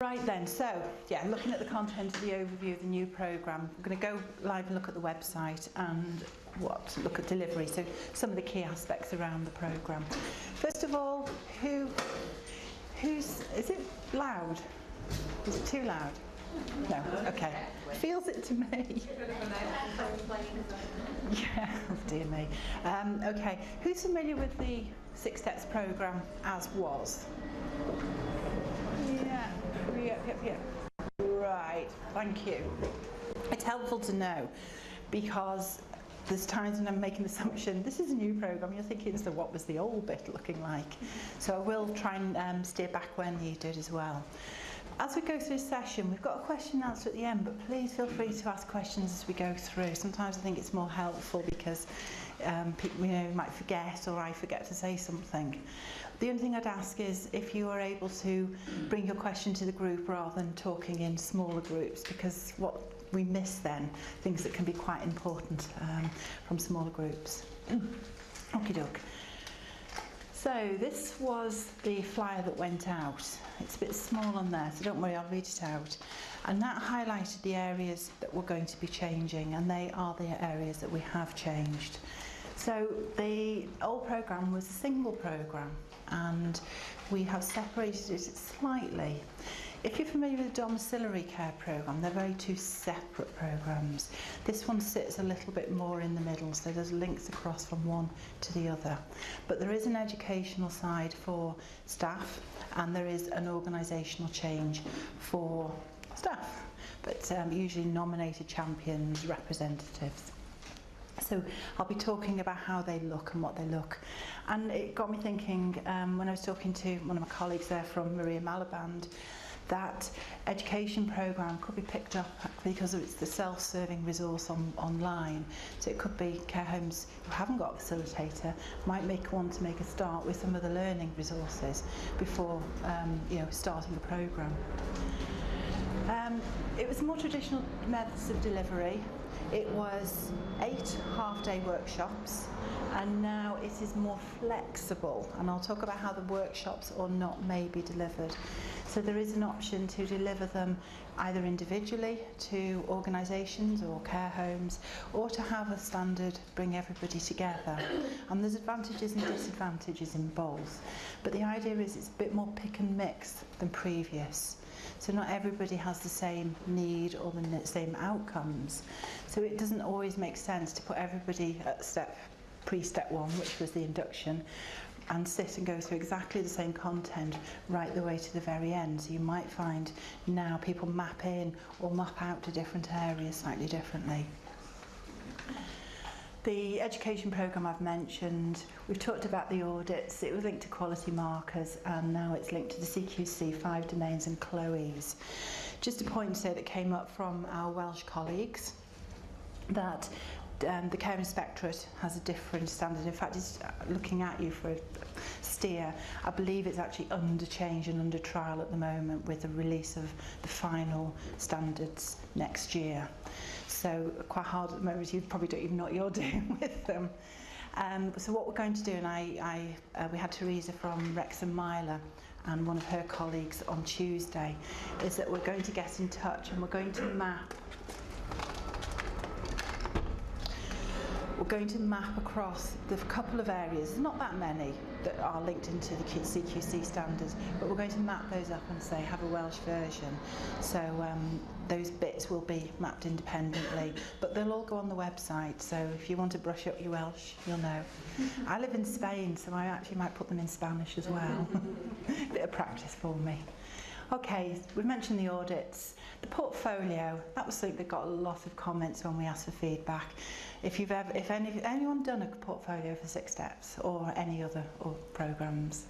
Right then, so yeah, looking at the content of the overview of the new programme, I'm going to go live and look at the website and look at delivery, so some of the key aspects around the programme. First of all, is it loud? Is it too loud? No, okay. Feels it to me. Yeah, oh dear me. Okay, who's familiar with the Six Steps programme as was? Yeah. Right, thank you. It's helpful to know because there's times when I'm making the assumption this is a new programme, you're thinking, so what was the old bit looking like? So I will try and steer back when needed as well. As we go through the session, we've got a question and answer at the end, but please feel free to ask questions as we go through. Sometimes I think it's more helpful because people might forget, or I forget to say something. The only thing I'd ask is if you are able to bring your question to the group rather than talking in smaller groups, because what we miss then, things that can be quite important from smaller groups. Okie doke. So this was the flyer that went out. It's a bit small on there, so don't worry, I'll read it out. And that highlighted the areas that we're going to be changing, and they are the areas that we have changed. So the old programme was a single programme, and we have separated it slightly. If you're familiar with the domiciliary care programme, they're two separate programmes. This one sits a little bit more in the middle, so there's links across from one to the other. But there is an educational side for staff, and there is an organisational change for staff, but usually nominated champions, representatives. So I'll be talking about how they look and what they look. And it got me thinking, when I was talking to one of my colleagues there from Maria Malaband, that education programme could be picked up because it's the self-serving resource online. So it could be care homes who haven't got a facilitator might want to make a start with some of the learning resources before starting the programme. It was more traditional methods of delivery. It was 8 half-day workshops, and now it is more flexible, and I'll talk about how the workshops or not may be delivered. So there is an option to deliver them either individually to organisations or care homes, or to have a standard bring everybody together. And there's advantages and disadvantages in both, but the idea is it's a bit more pick and mix than previous. So not everybody has the same need or the same outcomes. So it doesn't always make sense to put everybody at pre-step 1, which was the induction, and sit and go through exactly the same content right the way to the very end. So you might find now people map in or map out to different areas slightly differently. The education programme I've mentioned, we've talked about the audits. It was linked to quality markers, and now it's linked to the CQC, 5 domains and Chloe's. Just a point here that came up from our Welsh colleagues, that the Care Inspectorate has a different standard. In fact, it's looking at you for a steer. I believe it's actually under change and under trial at the moment with the release of the final standards next year. So quite hard at the moment, you probably don't even know what you're doing with them. So what we're going to do, and we had Teresa from Wrexham Myler and one of her colleagues on Tuesday, is that we're going to get in touch and we're going to map across the couple of areas, not that many that are linked into the CQC standards, but we're going to map those up and say have a Welsh version. So those bits will be mapped independently, but they'll all go on the website, so if you want to brush up your Welsh, you'll know. I live in Spain, so I actually might put them in Spanish as well. Bit of practice for me. Okay, we've mentioned the audits. The portfolio, that was something that got a lot of comments when we asked for feedback. If anyone done a portfolio for Six Steps or any other programmes?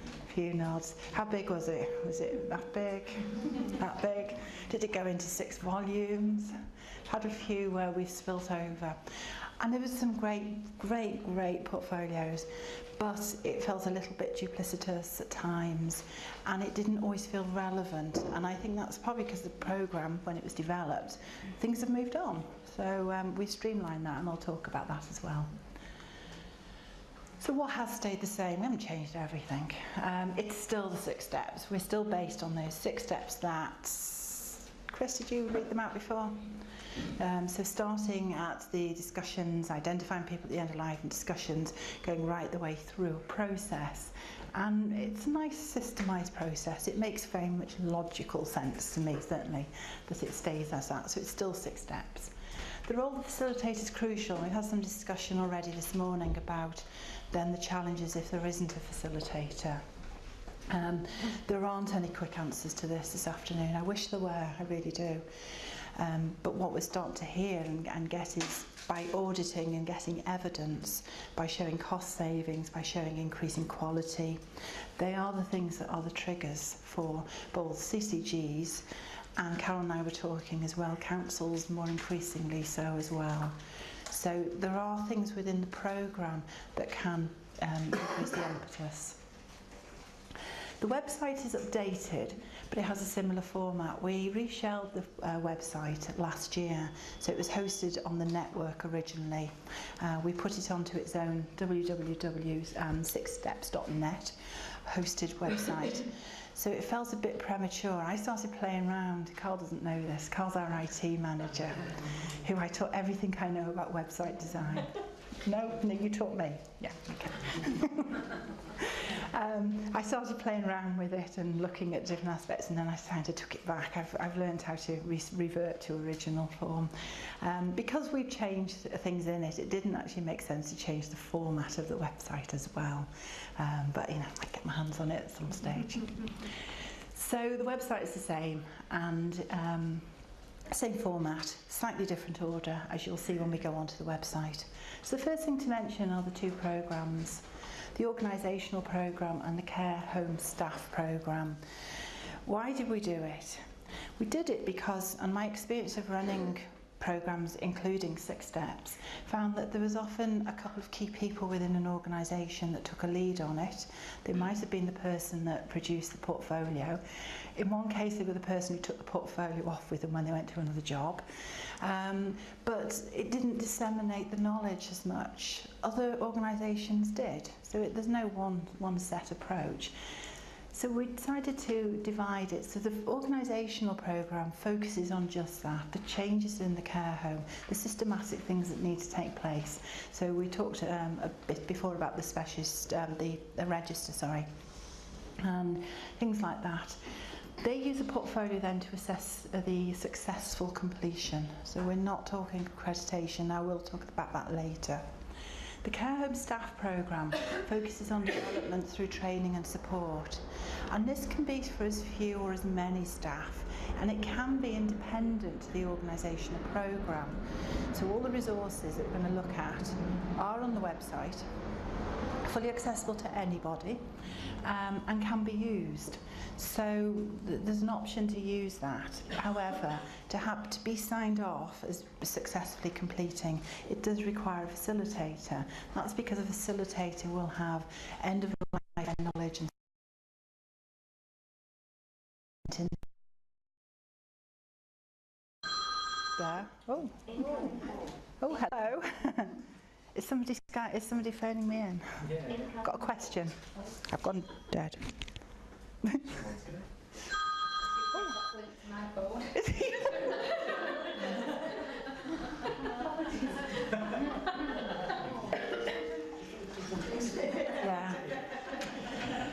A few nods. How big was it? Was it that big? That big? Did it go into 6 volumes? Had a few where we've spilt over. And there was some great portfolios, but it felt a little bit duplicitous at times, and it didn't always feel relevant. And I think that's probably because the programme, when it was developed, things have moved on. So we streamlined that, and I'll talk about that as well. So what has stayed the same? We haven't changed everything. It's still the 6 steps. We're still based on those 6 steps that... Chris, did you read them out before? So starting at the discussions, identifying people at the end of life and discussions, going right the way through a process. And it's a nice systemised process. It makes very much logical sense to me, certainly, that it stays as that. So it's still 6 steps. The role of the facilitator is crucial. We've had some discussion already this morning about then the challenges if there isn't a facilitator. There aren't any quick answers to this afternoon. I wish there were, I really do. But what we're starting to hear and get is by auditing and getting evidence, by showing cost savings, by showing increasing quality, they are the things that are the triggers for both CCGs, and Carol and I were talking as well, councils more increasingly so as well. So there are things within the programme that can increase the impetus. The website is updated, but it has a similar format. We reshelled the website last year, so it was hosted on the network originally. We put it onto its own www.sixsteps.net hosted website. So it felt a bit premature. I started playing around. Carl doesn't know this. Carl's our IT manager, who I taught everything I know about website design. No, you taught me. Yeah, okay. I started playing around with it and looking at different aspects, and then I kind of took it back. I've learned how to revert to original form. Because we've changed things in it, it didn't actually make sense to change the format of the website as well. But you know, I might get my hands on it at some stage. So the website is the same, and same format, slightly different order, as you'll see when we go onto the website. So the first thing to mention are the 2 programmes, the organisational programme and the care home staff programme. Why did we do it? We did it because, on my experience of running programmes including 6 steps, found that there was often a couple of key people within an organisation that took a lead on it. They might have been the person that produced the portfolio. In one case, they were the person who took the portfolio off with them when they went to another job. But it didn't disseminate the knowledge as much. Other organisations did, so there's no one set approach. So we decided to divide it. So the organisational programme focuses on just that, the changes in the care home, the systematic things that need to take place. So we talked a bit before about the specialist, the register, sorry, and things like that. They use a portfolio then to assess the successful completion. So we're not talking accreditation. I will talk about that later. The Care Home Staff Programme focuses on development through training and support. And this can be for as few or as many staff, and it can be independent to the organisational programme. So all the resources that we're going to look at are on the website, fully accessible to anybody, and can be used. So there's an option to use that. However, to be signed off as successfully completing, it does require a facilitator. That's because a facilitator will have end of life knowledge and there. Oh, hello. Is somebody phoning me in? Yeah. Got a question. I've gone dead. Yeah.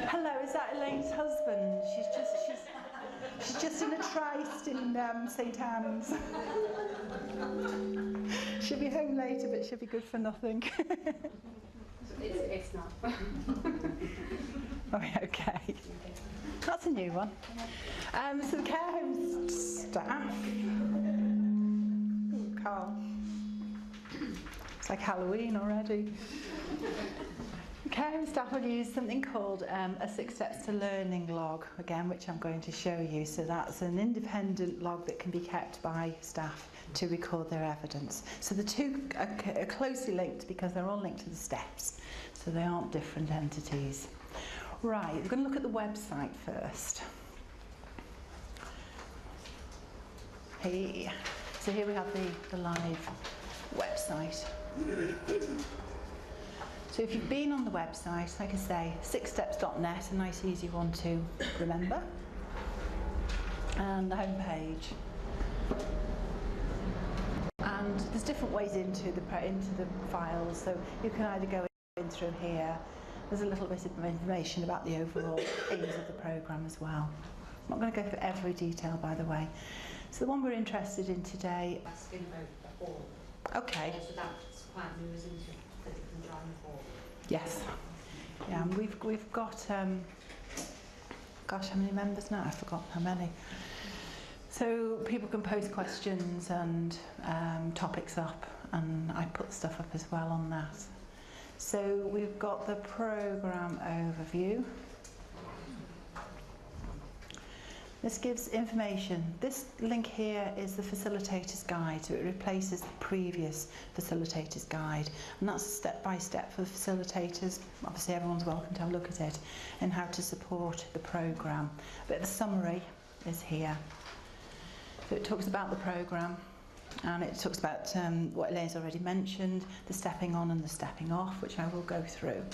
Hello, is that Elaine's husband? She's just in a tryst in St Anne's. She'll be home later, but she'll be good for nothing. It's not. Oh, okay. That's a new one. So the care home staff. Ooh, Carl. It's like Halloween already. Care home staff will use something called a 6 Steps to Learning log, again, which I'm going to show you. So that's an independent log that can be kept by staff to record their evidence. So the two are closely linked because they're all linked to the steps, so they aren't different entities. Right, we're going to look at the website first. Hey, so here we have the live website. So So if you've been on the website, like I say, sixsteps.net, a nice easy one to remember. And the home page. And there's different ways into the files, so you can either go in through here. There's a little bit of information about the overall aims of the programme as well. I'm not going to go through every detail, by the way. So the one we're interested in today. Asking about the hall. Okay. So that's quite new, isn't it? That it can join the hall. Yes. Yeah, and we've got gosh, how many members now? I've forgotten how many. So people can post questions and topics up, and I put stuff up as well on that. So we've got the programme overview. This gives information. This link here is the facilitator's guide, so it replaces the previous facilitator's guide, and that's step-by-step for facilitators. Obviously everyone's welcome to have a look at it, and how to support the programme. But the summary is here. So it talks about the programme, and it talks about what Elaine's already mentioned, the stepping on and the stepping off, which I will go through.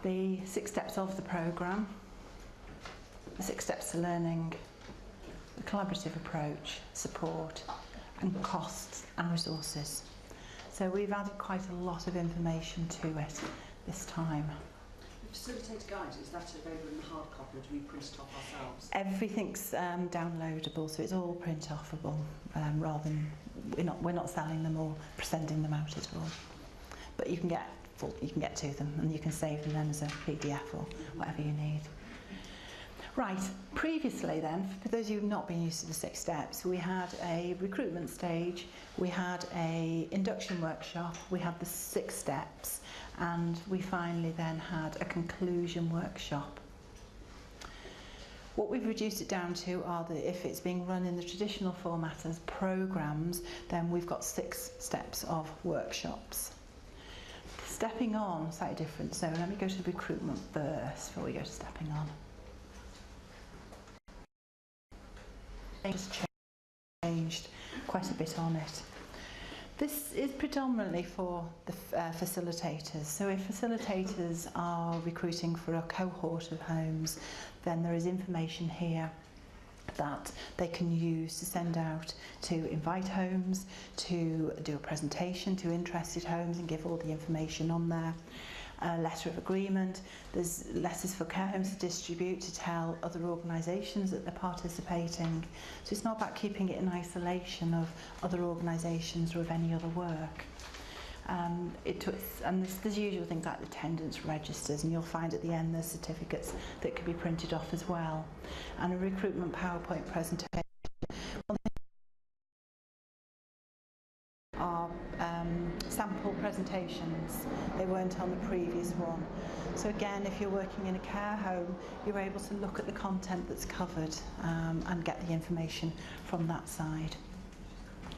The 6 steps of the programme, the 6 steps to learning, the collaborative approach, support, and costs and resources. So we've added quite a lot of information to it this time. Facilitator guide, is that available in the hard copy, or do we print it off ourselves? Everything's downloadable, so it's all print offable, rather than we're not selling them or sending them out at all. But you can get to them, and you can save them then as a PDF or whatever you need. Right, previously then, for those of you who've not been used to the 6 steps, we had a recruitment stage, we had a induction workshop, we had the 6 steps, and we finally then had a conclusion workshop. What we've reduced it down to are that if it's being run in the traditional format as programmes, then we've got 6 steps of workshops. Stepping on, slightly different, so let me go to recruitment first before we go to stepping on. Just changed quite a bit on it. This is predominantly for the facilitators. So if facilitators are recruiting for a cohort of homes, then there is information here that they can use to send out to invite homes, to do a presentation to interested homes and give all the information on there. A letter of agreement. There's letters for care homes to distribute to tell other organisations that they're participating. So it's not about keeping it in isolation of other organisations or of any other work. And there's usual things like attendance registers, and you'll find at the end there's certificates that can be printed off as well. And a recruitment PowerPoint presentation. Are sample presentations. They weren't on the previous one. So again, if you're working in a care home, you're able to look at the content that's covered and get the information from that side.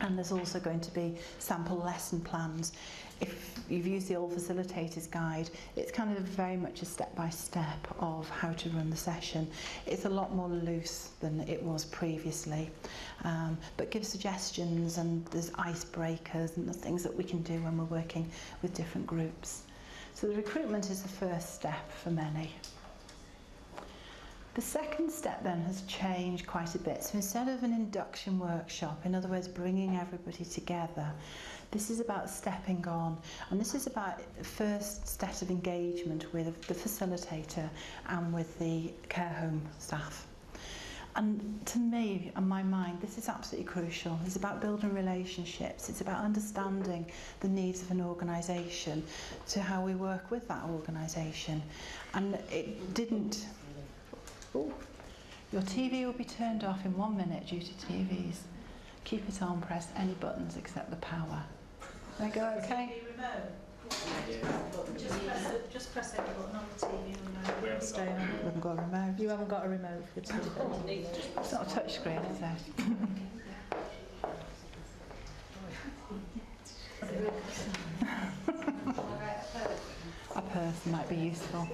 And there's also going to be sample lesson plans. If you've used the old facilitator's guide, it's kind of very much a step-by-step of how to run the session. It's a lot more loose than it was previously, but gives suggestions, and there's icebreakers and the things that we can do when we're working with different groups. So the recruitment is the first step for many. The second step then has changed quite a bit. So instead of an induction workshop, in other words, bringing everybody together, this is about stepping on, and this is about the first step of engagement with the facilitator and with the care home staff. And to me, in my mind, this is absolutely crucial. It's about building relationships. It's about understanding the needs of an organisation to how we work with that organisation. And it didn't... Ooh. Your TV will be turned off in 1 minute due to TVs. Keep it on, press any buttons except the power. There you go, okay? Just press any button on the TV remote. Stay on. We haven't got a remote. You haven't got a remote for the TV. It's not a touch screen, is it? A person might be useful.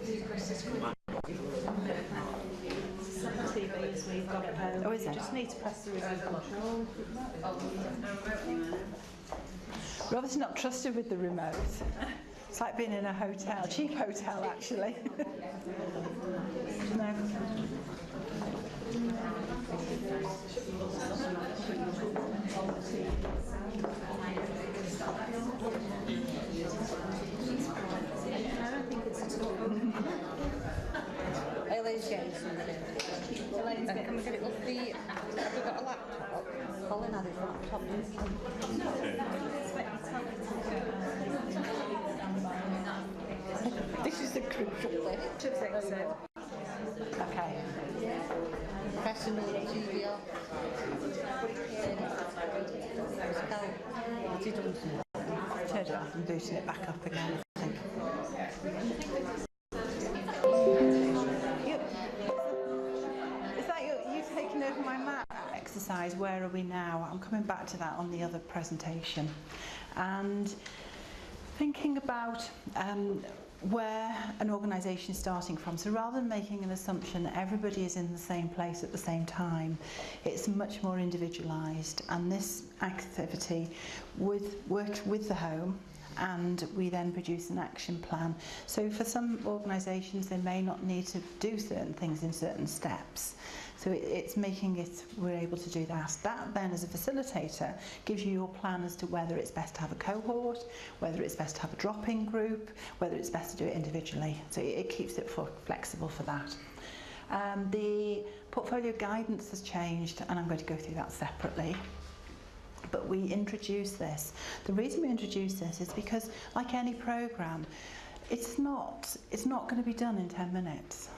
TVs we've got at home. Oh, is You it? just need to press the remote control. We're obviously not trusted with the remote. It's like being in a hotel, cheap hotel actually. No. Elaine's getting something. Can we get it off the... Have we got a laptop? Colin had his laptop. This is the crucial bit. Okay. Pressing the TV off. What's he done? Turned it off and booting it back up again, I think. Is that you taking over my map exercise? Where are we now? I'm coming back to that on the other presentation. And thinking about where an organisation is starting from. So rather than making an assumption that everybody is in the same place at the same time, it's much more individualised. And this activity worked with the home, and we then produce an action plan. So for some organisations, they may not need to do certain things in certain steps. So it's making it, we're able to do that. That then, as a facilitator, gives you your plan as to whether it's best to have a cohort, whether it's best to have a drop-in group, whether it's best to do it individually. So it keeps it flexible for that. The portfolio guidance has changed, and I'm going to go through that separately. But we introduce this. The reason we introduce this is because, like any programme, it's not going to be done in 10 minutes.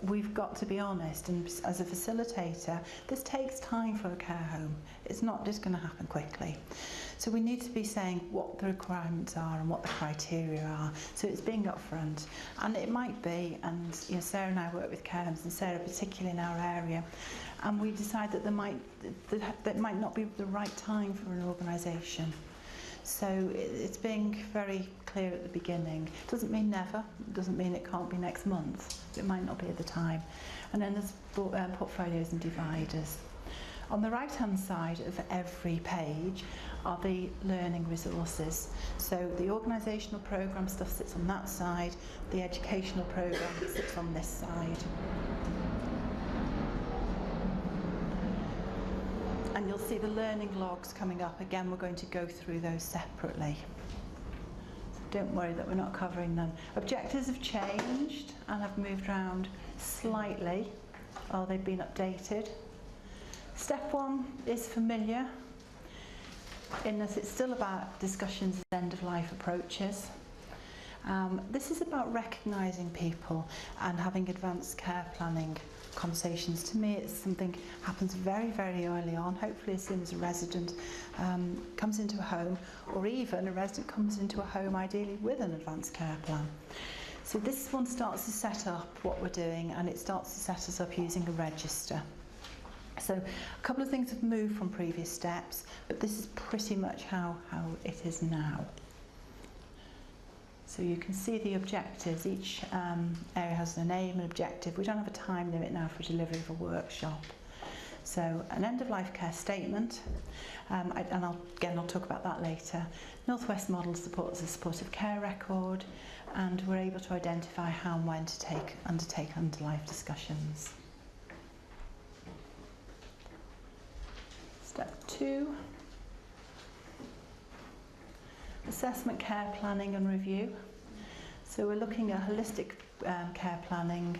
We've got to be honest, and as a facilitator, this takes time for a care home. It's not just going to happen quickly. So we need to be saying what the requirements are and what the criteria are. So it's being upfront. And it might be, and Sarah and I work with care homes, and Sarah particularly in our area, and we decide that that might not be the right time for an organisation. So it's being very clear at the beginning. It doesn't mean never, it doesn't mean it can't be next month, it might not be at the time. And then there's portfolios and dividers. On the right hand side of every page are the learning resources. So the organisational programme stuff sits on that side, the educational programme sits on this side. And you'll see the learning logs coming up. Again, we're going to go through those separately. So don't worry that we're not covering them. Objectives have changed and have moved around slightly. Oh, they've been updated. Step 1 is familiar, in that it's still about discussions of end-of-life approaches. This is about recognising people and having advanced care planning conversations. To me, it's something happens very, very early on, hopefully as soon as a resident comes into a home, or even a resident comes into a home ideally with an advanced care plan. So this one starts to set up what we're doing, and it starts to set us up using a register. So a couple of things have moved from previous steps, but this is pretty much how it is now. So you can see the objectives. Each area has a name and objective. We don't have a time limit now for delivery of a workshop. So an end-of-life care statement, and I'll talk about that later. Northwest model supports a supportive care record, and we're able to identify how and when to undertake end-of-life discussions. Step 2, assessment, care planning and review. So we're looking at holistic care planning,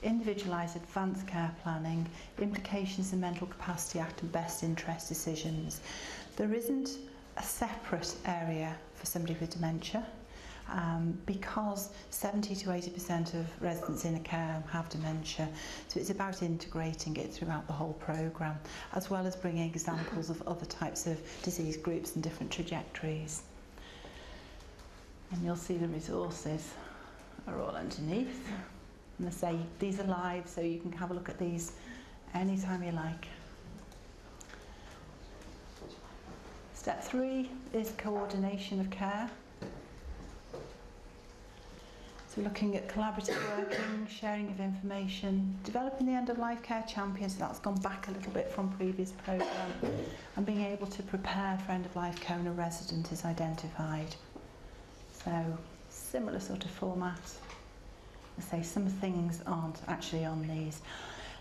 individualised advanced care planning, implications in Mental Capacity Act and best interest decisions. There isn't a separate area for somebody with dementia because 70 to 80% of residents in a care home have dementia. So it's about integrating it throughout the whole programme, as well as bringing examples of other types of disease groups and different trajectories. And you'll see the resources are all underneath. And they say these are live, so you can have a look at these anytime you like. Step 3 is coordination of care. So looking at collaborative working, sharing of information, developing the end-of-life care champion, so that's gone back a little bit from previous programme, and being able to prepare for end-of-life care when a resident is identified. So similar sort of format. I say some things aren't actually on these.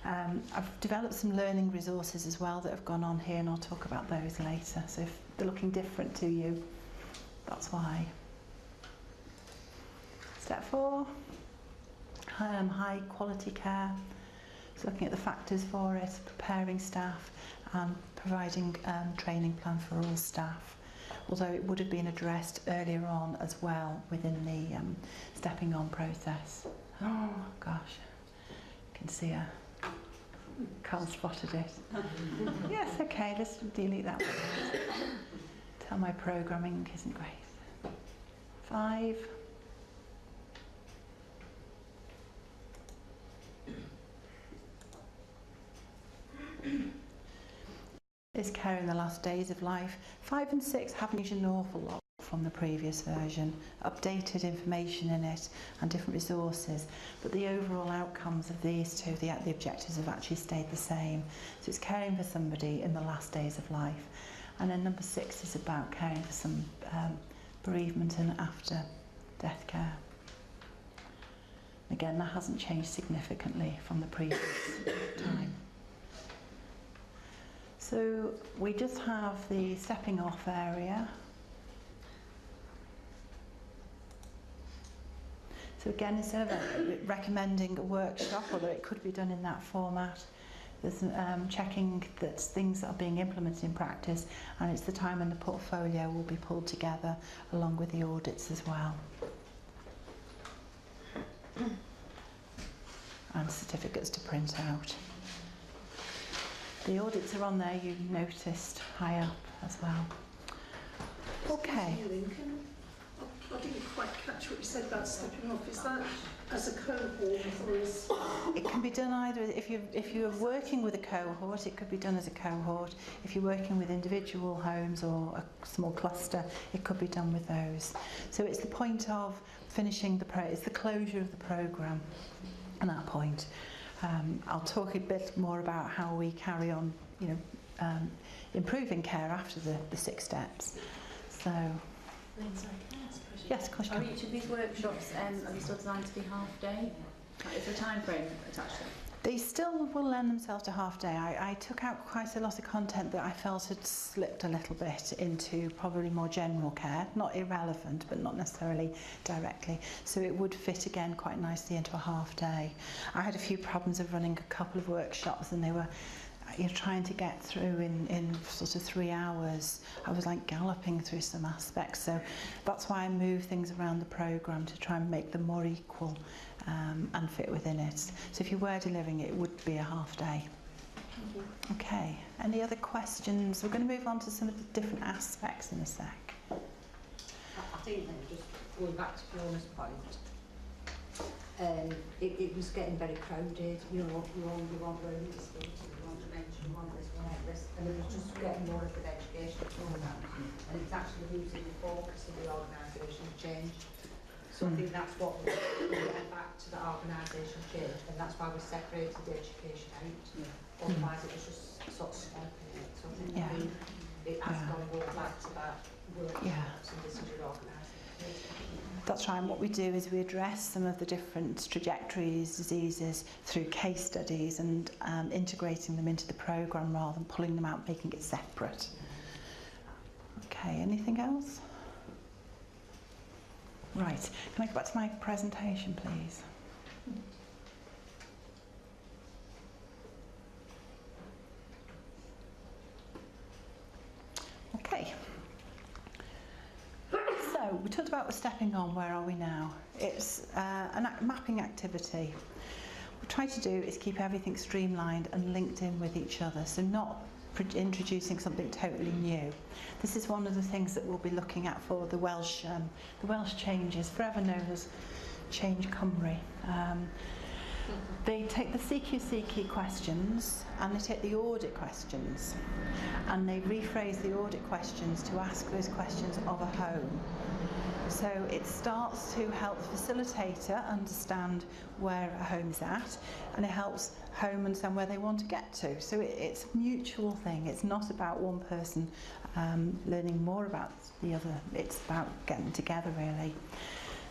I've developed some learning resources as well that have gone on here, and I'll talk about those later. So if they're looking different to you, that's why. Step 4, high quality care. So looking at the factors for it, preparing staff and providing training plan for all staff. Although it would have been addressed earlier on as well within the stepping on process. Oh gosh, you can see Carl spotted it. Yes, okay, let's delete that one. Tell my programming isn't great. 5. Is care in the last days of life. 5 and 6 have changed an awful lot from the previous version, updated information in it and different resources, but the overall outcomes of these two, the objectives have actually stayed the same. So it's caring for somebody in the last days of life, and then number 6 is about caring for some bereavement and after death care. Again, that hasn't changed significantly from the previous time. So we just have the stepping off area. So again, instead of recommending a workshop, although it could be done in that format, there's checking that things are being implemented in practice, and it's the time when the portfolio will be pulled together along with the audits as well. And certificates to print out. The audits are on there, you noticed, high up as well. Okay. I didn't quite catch what you said about stepping off. Is that as a cohort or as... It can be done either, if you're working with a cohort, it could be done as a cohort. If you're working with individual homes or a small cluster, it could be done with those. So it's the point of finishing it's the closure of the programme at that point. I'll talk a bit more about how we carry on, improving care after the 6 steps. So, Lynn, sorry, can I ask a question? yes, of course you Are can. each of these workshops, are they still designed to be half day? Is there a time frame attached to them? They still will lend themselves to half day. I took out quite a lot of content that I felt had slipped a little bit into probably more general care, not irrelevant, but not necessarily directly. So it would fit again quite nicely into a half day. I had a few problems of running a couple of workshops, and they were trying to get through in sort of 3 hours. I was like galloping through some aspects, so that's why I moved things around the programme to try and make them more equal and fit within it. So if you were delivering it, it would be a half day. Thank you. Okay, any other questions? We're going to move on to some of the different aspects in a sec. I think then, just going back to Fiona's point, it was getting very crowded. You want learning disability, you want dementia, you want this, and it was just getting more of an educational program, and it's actually losing the focus of the organisation change. So I think that's what we're getting back to, the organisation change, and that's why we separated the education out. Otherwise it was just sort of swamping it. So I think it has got to go back to that workshops and this is your organisation. That's right, and what we do is we address some of the different trajectories, diseases through case studies and integrating them into the programme rather than pulling them out, making it separate. Okay, anything else? Right, can I go back to my presentation, please? Okay. So, we talked about the stepping on, where are we now? It's a mapping activity. What we try to do is keep everything streamlined and linked in with each other, so not introducing something totally new. This is one of the things that we'll be looking at for the Welsh changes, forever known as Change Cymru. They take the CQC key questions and they take the audit questions and they rephrase the audit questions to ask those questions of a home. So it starts to help the facilitator understand where a home is at, and it helps home understand where they want to get to. So it's a mutual thing. It's not about one person learning more about the other. It's about getting together, really.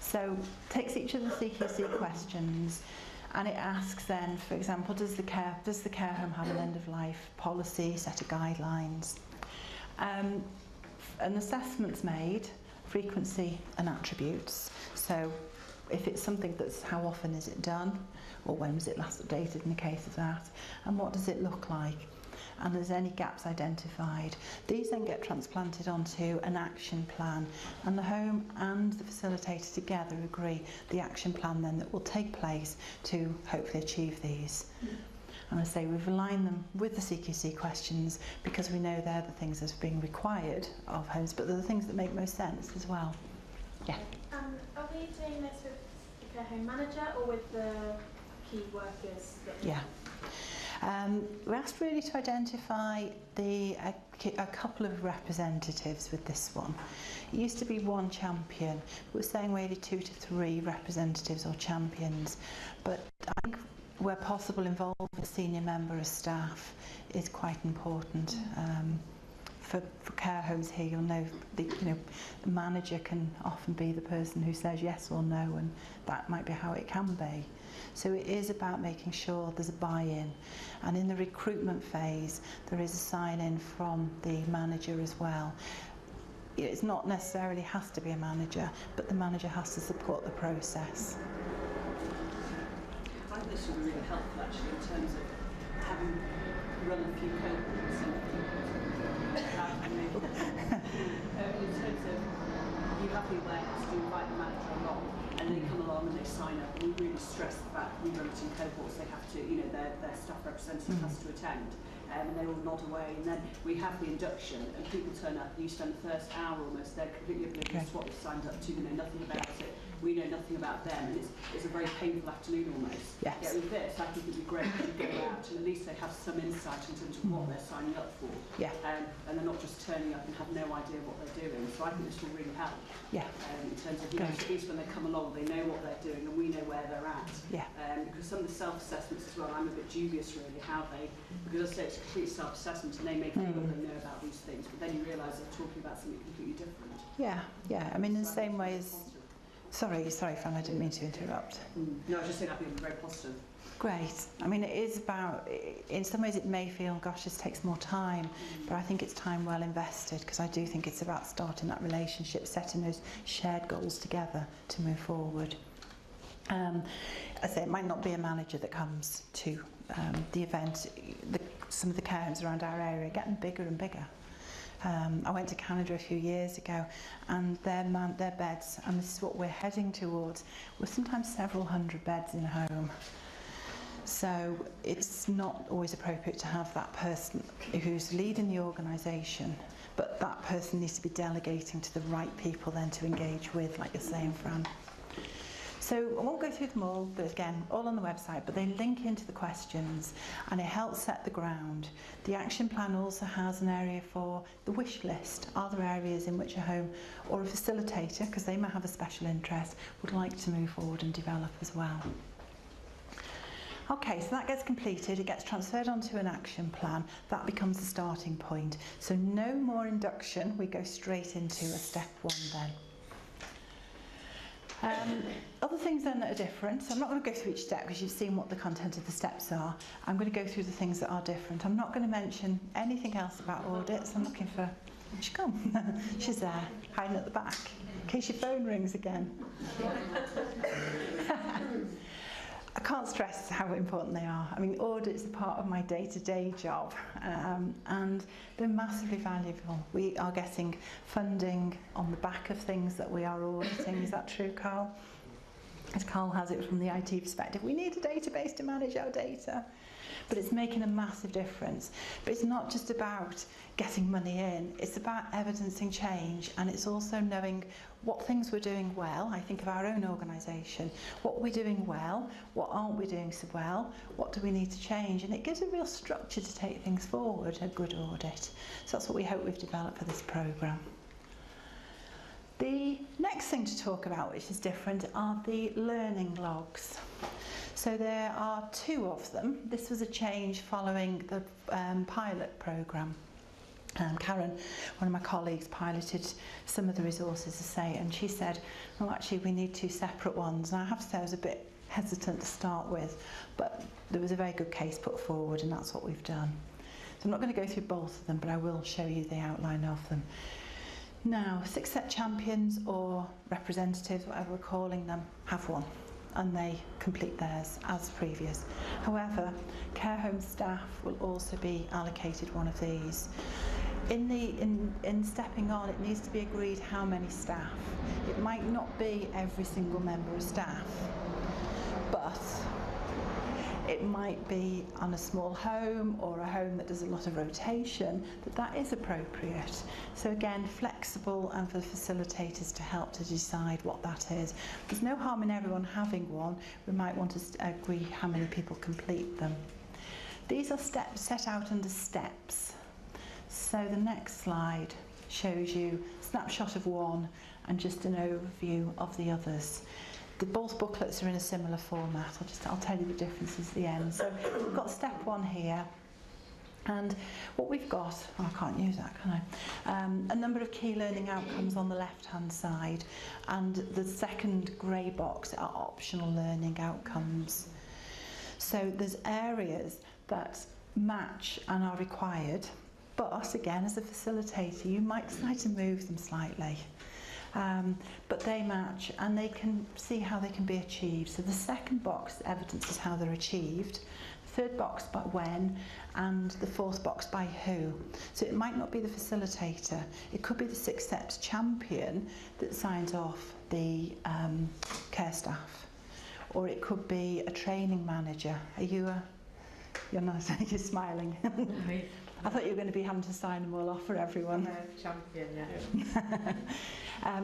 So takes each of the CQC questions and it asks then, for example, does the care home have an end of life policy, set of guidelines? An assessment's made, frequency and attributes. So if it's something that's how often is it done, or when was it last updated in the case of that, and what does it look like? And there's any gaps identified. These then get transplanted onto an action plan, and the home and the facilitator together agree the action plan then that will take place to hopefully achieve these. And I say we've aligned them with the CQC questions because we know they're the things that are being required of homes, but they're the things that make most sense as well. Yeah. Are we doing this with the care home manager or with the key workers? Yeah. We asked really to identify a couple of representatives with this one. It used to be one champion. We're saying really 2 to 3 representatives or champions, but I think where possible involving a senior member of staff is quite important. For care homes here, you'll know the manager can often be the person who says yes or no, and that might be how it can be. So it is about making sure there's a buy-in, and in the recruitment phase there is a sign-in from the manager as well. It's not necessarily has to be a manager, but the manager has to support the process. I think this would be really helpful actually in terms of having run a few cohorts and in terms of you have the awareness to invite the manager along, and they come along and they sign up, and we really stress the fact we run it in cohorts, they have to, their staff representative has to attend, and they all nod away, and then we have the induction and people turn up and you spend the first hour almost, they're completely oblivious to what they've signed up to, they know nothing about it, we know nothing about them, and it's a very painful afternoon almost. Yes. Yeah, with this, I think it would be great if you go out and at least they have some insight in terms of what they're signing up for. Yeah. And they're not just turning up and have no idea what they're doing. So I think this will really help. Yeah. In terms of, at least when they come along, they know what they're doing and we know where they're at. Yeah. Because some of the self-assessments as well, I'm a bit dubious really how they, because I say it's a complete self-assessment and they may feel that they know about these things, but then you realise they're talking about something completely different. Yeah, yeah. I mean, in the same way as... Sorry, Fran, I didn't mean to interrupt. No, I was just saying I think it's very positive. Great. I mean, it is about, in some ways it may feel, gosh, this takes more time, but I think it's time well invested, because I do think it's about starting that relationship, setting those shared goals together to move forward. I say it might not be a manager that comes to the event. Some of the care homes around our area are getting bigger and bigger. I went to Canada a few years ago, and their beds, and this is what we're heading towards, were sometimes several hundred beds in a home. So it's not always appropriate to have that person who's leading the organisation, but that person needs to be delegating to the right people then to engage with, like you're saying, Fran. So I won't go through them all, but again, all on the website, but they link into the questions and it helps set the ground. The action plan also has an area for the wish list. Are there areas in which a home or a facilitator, because they might have a special interest, would like to move forward and develop as well? Okay, so that gets completed, it gets transferred onto an action plan, that becomes the starting point. So no more induction, we go straight into a step 1 then. Other things then that are different, so I'm not going to go through each step because you've seen what the content of the steps are. I'm going to go through the things that are different. I'm not going to mention anything else about audits. I'm looking for, she's gone, she's there, hiding at the back, in case your phone rings again. I can't stress how important they are. I mean, audits are part of my day-to-day job, and they're massively valuable. We are getting funding on the back of things that we are auditing. Is that true, Carl? As Carl has it from the IT perspective, we need a database to manage our data. But it's making a massive difference. But it's not just about getting money in, it's about evidencing change, and it's also knowing what things we're doing well. I think of our own organisation, what we're doing well, what aren't we doing so well, what do we need to change, and it gives a real structure to take things forward, a good audit. So that's what we hope we've developed for this programme. The next thing to talk about, which is different, are the learning logs. So there are 2 of them. This was a change following the pilot programme. Karen, one of my colleagues, piloted some of the resources to say, and she said, well, actually we need 2 separate ones. And I have to say I was a bit hesitant to start with, but there was a very good case put forward, and that's what we've done. So I'm not going to go through both of them, but I will show you the outline of them. Now, Success Champions or representatives, whatever we're calling them, have one, and they complete theirs as previous. However, care home staff will also be allocated one of these. In stepping on, it needs to be agreed how many staff. It might not be every single member of staff, but it might be on a small home or a home that does a lot of rotation, that is appropriate. So again, flexible, and for the facilitators to help to decide what that is. There's no harm in everyone having one. We might want to agree how many people complete them. These are steps set out under steps. So the next slide shows you a snapshot of one and just an overview of the others. Both booklets are in a similar format. I'll tell you the differences at the end. So we've got step 1 here, and what we've got, I can't use that, can I? A number of key learning outcomes on the left-hand side, and the second grey box are optional learning outcomes. So there's areas that match and are required, but again, as a facilitator, you might decide to move them slightly. But they match, and they can see how they can be achieved. So the second box evidences how they're achieved, the third box by when, and the fourth box by who. So it might not be the facilitator, it could be the Success Champion that signs off the care staff, or it could be a training manager. You're not, you're smiling. I thought you were going to be having to sign them all off for everyone. Champion, yeah.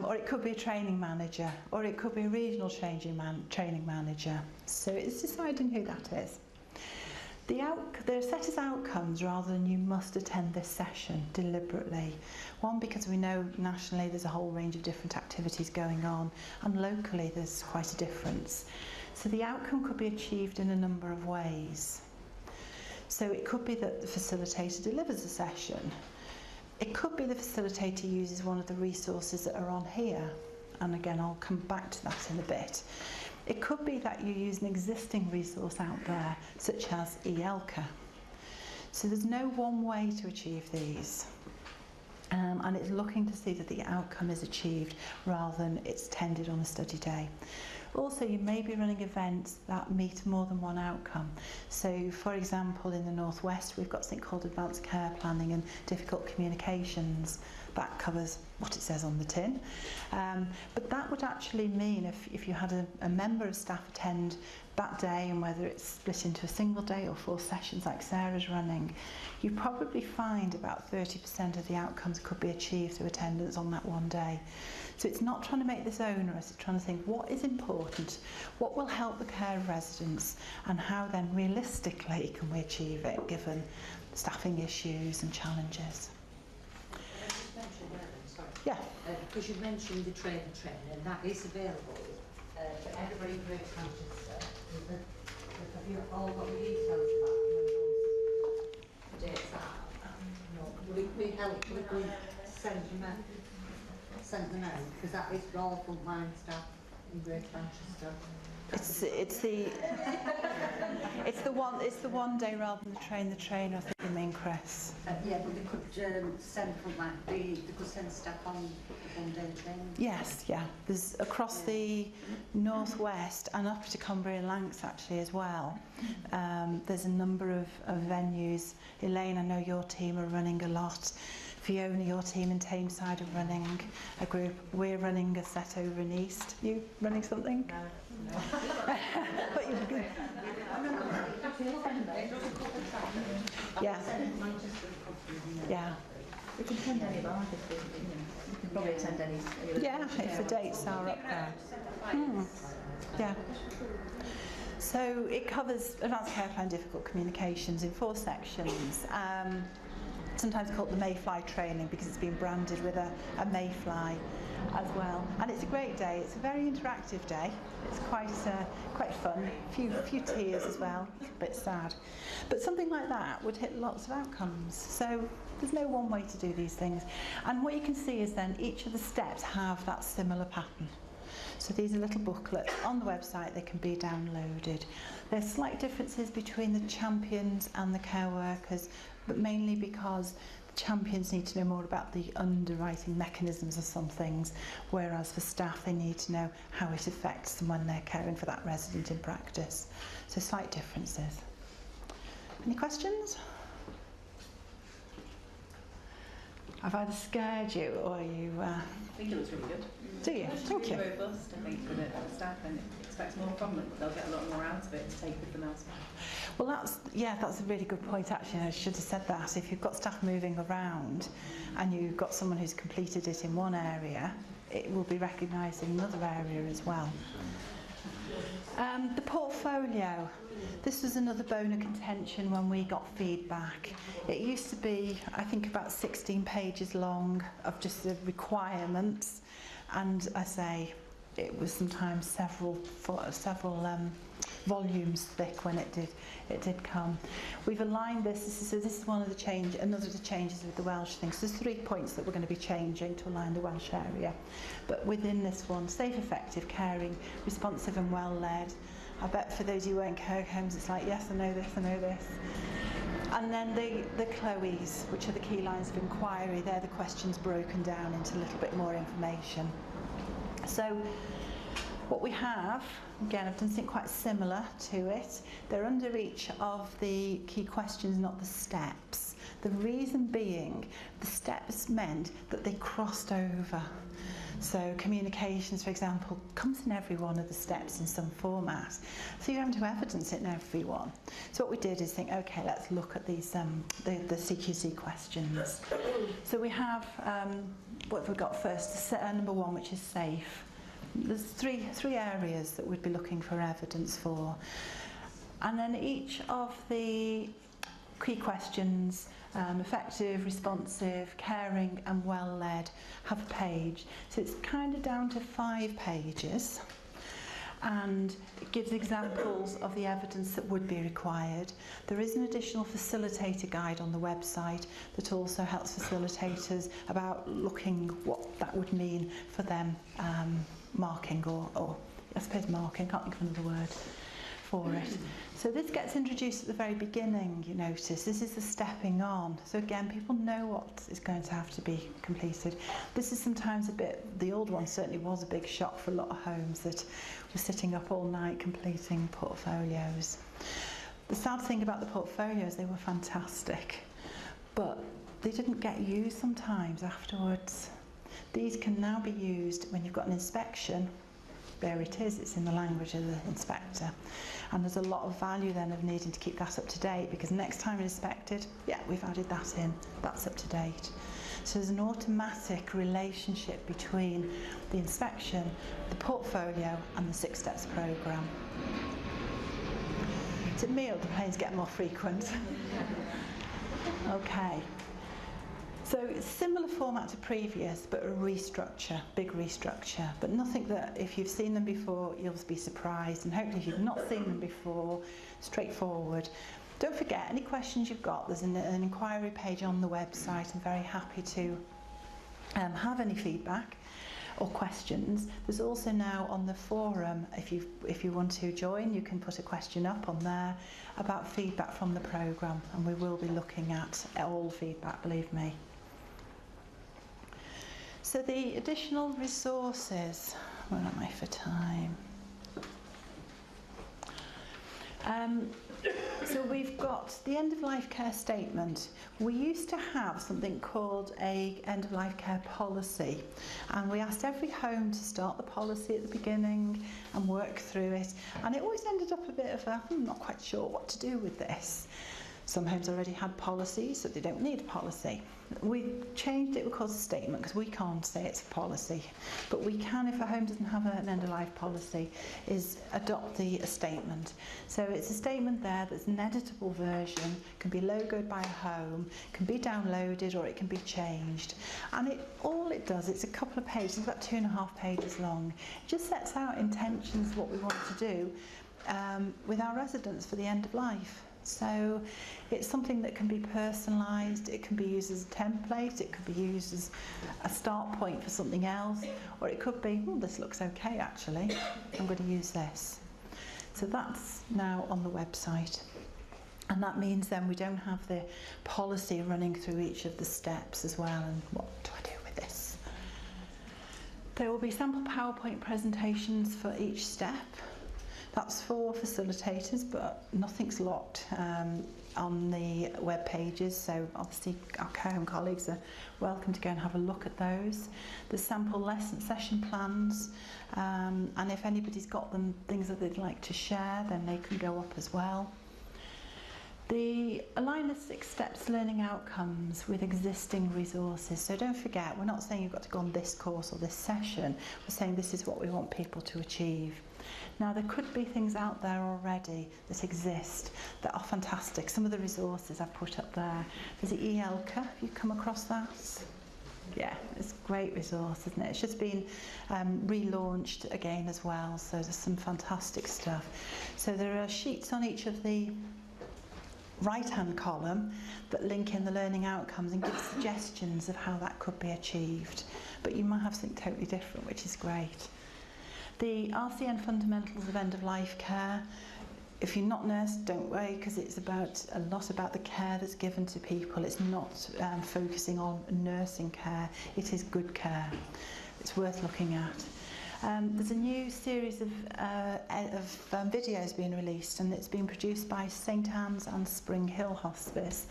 Or it could be a training manager, or it could be a regional training manager. So it's deciding who that is. They're set as outcomes rather than you must attend this session deliberately. One, because we know nationally there's a whole range of different activities going on, and locally there's quite a difference. So the outcome could be achieved in a number of ways. So it could be that the facilitator delivers a session. It could be the facilitator uses one of the resources that are on here. And again, I'll come back to that in a bit. It could be that you use an existing resource out there, such as eELCA. So there's no one way to achieve these. And it's looking to see that the outcome is achieved rather than it's tended on a study day. Also, you may be running events that meet more than one outcome. So, for example, in the Northwest, we've got something called Advanced Care Planning and Difficult Communications. That covers what it says on the tin. But that would actually mean if you had a member of staff attend that day, and whether it's split into a single day or 4 sessions like Sarah's running, you probably find about 30% of the outcomes could be achieved through attendance on that one day. So it's not trying to make this onerous, it's trying to think what is important, what will help the care of residents, and how then realistically can we achieve it given staffing issues and challenges. Can I just mention that then, sorry? Yeah. Because you mentioned the training, and that is available for everybody in Greater Manchester. Have you all got the details of that? When those dates are? No. Will it be helpful if we send them out? Because that is for all frontline staff in Greater Manchester. It's the one day rather than the trainer, I think you mean, Chris. Yeah, but they could send frontline. They could send staff on one day training. Yes, yeah. There's across the Northwest and up to Cumbria and Lancs actually as well. There's a number of venues. Elaine, I know your team are running a lot. Fiona, your team in Tameside are running a group. We're running a set over in East. You running something? No. But you're good. Yeah. Yeah. We can attend any of ours if we can probably attend any. Yeah, if the dates are up there. Yeah. So it covers advanced care plan difficult communications in 4 sections. Sometimes called the Mayfly training because it's been branded with a Mayfly as well. And it's a great day. It's a very interactive day. It's quite fun. A few tears as well. It's a bit sad. But something like that would hit lots of outcomes. So There's no one way to do these things. And what you can see is then each of the steps have that similar pattern. So these are little booklets on the website, they can be downloaded. There's slight differences between the champions and the care workers, but mainly because the champions need to know more about the underwriting mechanisms of some things, whereas for staff they need to know how it affects them when they're caring for that resident in practice. So slight differences. Any questions? I've either scared you or you... I think it was really good. Do you? Thank you. Really robust, I think, for the staff, and expect more from them. They'll get a lot more out of it to take with them elsewhere. Well, that's a really good point, actually. I should have said that. If you've got staff moving around and you've got someone who's completed it in one area, it will be recognised in another area as well. The portfolio. This was another bone of contention when we got feedback. It used to be, I think, about 16 pages long of just the requirements, and I say it was sometimes several volumes thick when it did come. We've aligned this. This is one of the another of the changes with the Welsh thing. So there's 3 points that we're going to be changing to align the Welsh area. But within this one, safe, effective, caring, responsive and well led. I bet for those who weren't care homes, it's like, yes, I know this, I know this. And then the Chloe's, which are the key lines of inquiry, they're the questions broken down into a little bit more information. So what we have, again, I've done something quite similar to it. They're under each of the key questions, not the steps. The reason being, the steps meant that they crossed over. So communications, for example, comes in every one of the steps in some format. So you're having to evidence it in every one. So what we did is think, okay, let's look at these the CQC questions. So we have, what have we got first? Number 1, which is safe. There's three areas that we'd be looking for evidence for. And then each of the key questions, effective, responsive, caring and well-led, have a page. So it's kind of down to 5 pages, and it gives examples of the evidence that would be required. There is an additional facilitator guide on the website that also helps facilitators about looking what that would mean for them, marking or I suppose marking, can't think of another word for it. So this gets introduced at the very beginning, you notice. This is the stepping on. So again, people know what is going to have to be completed. This is sometimes a bit, the old one certainly was a big shock for a lot of homes that were sitting up all night completing portfolios. The sad thing about the portfolios, they were fantastic, but they didn't get used sometimes afterwards. These can now be used when you've got an inspection. There it is, it's in the language of the inspector. And there's a lot of value then of needing to keep that up to date, because next time inspected, yeah, we've added that in, that's up to date. So there's an automatic relationship between the inspection, the portfolio and the 6 Steps programme. Is it me or the planes get more frequent? Okay. So it's similar format to previous, but a restructure, big restructure, but nothing that if you've seen them before, you'll be surprised, and hopefully if you've not seen them before, straightforward. Don't forget, any questions you've got, there's an inquiry page on the website. I'm very happy to have any feedback or questions. There's also now on the forum, if you want to join, you can put a question up on there about feedback from the programme, and we will be looking at all feedback, believe me. So the additional resources, where am I for time? So we've got the end-of-life care statement. We used to have something called a end-of-life care policy, and we asked every home to start the policy at the beginning and work through it, and it always ended up a bit of a, I'm not quite sure what to do with this. Some homes already had policies, so they don't need a policy. We changed it because a statement, because we can't say it's a policy. But we can, if a home doesn't have an end-of-life policy, is adopt a statement. So it's a statement there that's an editable version, can be logoed by a home, can be downloaded, or it can be changed. And all it does, it's a couple of pages, it's about 2.5 pages long. It just sets out intentions, what we want to do with our residents for the end of life. So it's something that can be personalised, it can be used as a template, it could be used as a start point for something else, or it could be, oh, this looks okay actually, I'm going to use this. So that's now on the website. And that means then we don't have the policy running through each of the steps as well, and what do I do with this? There will be sample PowerPoint presentations for each step. That's for facilitators, but nothing's locked on the web pages, so obviously our care home colleagues are welcome to go and have a look at those. There's sample lesson session plans, and if anybody's got them things that they'd like to share, then they can go up as well. The align the 6 steps learning outcomes with existing resources. So don't forget, we're not saying you've got to go on this course or this session, we're saying this is what we want people to achieve. Now there could be things out there already that exist that are fantastic. Some of the resources I've put up there. There's the eELCA, have you come across that? Yeah, it's a great resource, isn't it? It's just been relaunched again as well, so there's some fantastic stuff. So there are sheets on each of the right-hand column that link in the learning outcomes and give suggestions of how that could be achieved. But you might have something totally different, which is great. The RCN Fundamentals of End-of-Life Care. If you're not nursed, don't worry, because it's a lot about the care that's given to people. It's not focusing on nursing care. It is good care. It's worth looking at. There's a new series of videos being released, and it's been produced by St Anne's and Spring Hill Hospice,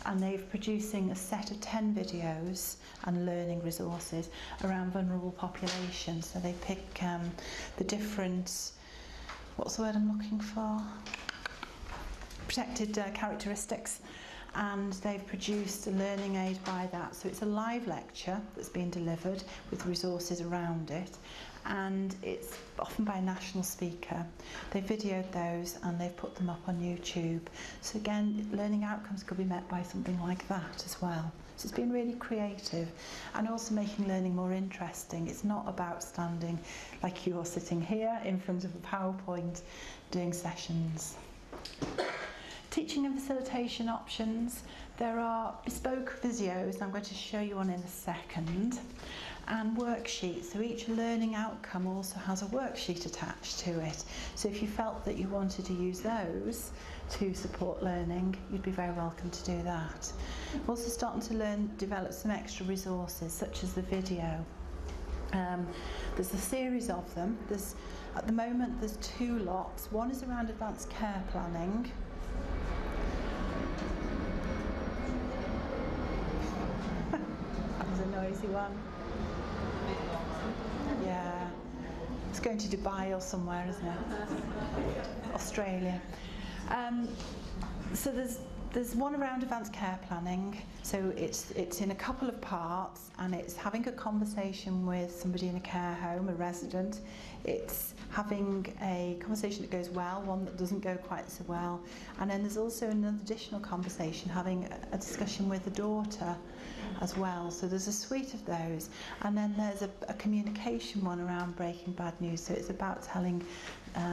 and they're producing a set of 10 videos and learning resources around vulnerable populations. So they pick the different, what's the word I'm looking for? Protected characteristics, and they've produced a learning aid by that. So it's a live lecture that's been delivered with resources around it, and it's often by a national speaker. They've videoed those and they've put them up on YouTube. So again, learning outcomes could be met by something like that as well. So it's been really creative and also making learning more interesting. It's not about standing like you're sitting here in front of a PowerPoint doing sessions. Teaching and facilitation options. There are bespoke videos, I'm going to show you one in a second, and worksheets. So each learning outcome also has a worksheet attached to it. So if you felt that you wanted to use those to support learning, you'd be very welcome to do that. We're also starting to develop some extra resources, such as the video. There's a series of them. At the moment, there's 2 lots. One is around advanced care planning. That was a noisy one. Yeah, it's going to Dubai or somewhere, isn't it? Australia. So there's one around advanced care planning. So it's in a couple of parts, and it's having a conversation with somebody in a care home, a resident. It's having a conversation that goes well, one that doesn't go quite so well, and then there's also another additional conversation, having a discussion with the daughter as well. So there's a suite of those, and then there's a communication one around breaking bad news. So it's about telling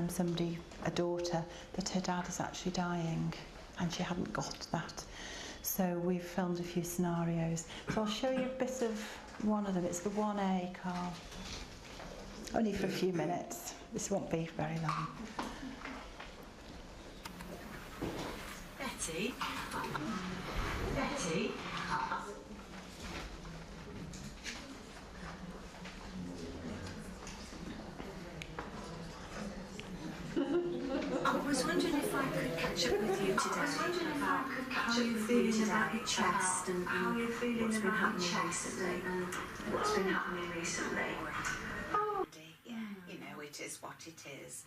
somebody, a daughter, that her dad is actually dying and she hadn't got that. So we've filmed a few scenarios. So I'll show you a bit of one of them. It's the 1A, Carl. Only for a few minutes. This won't be very long. Betty? I was wondering if I could catch up with you today about how you're feeling about your chest and how you're feeling what's been happening recently. Oh, yeah, you know, it is what it is,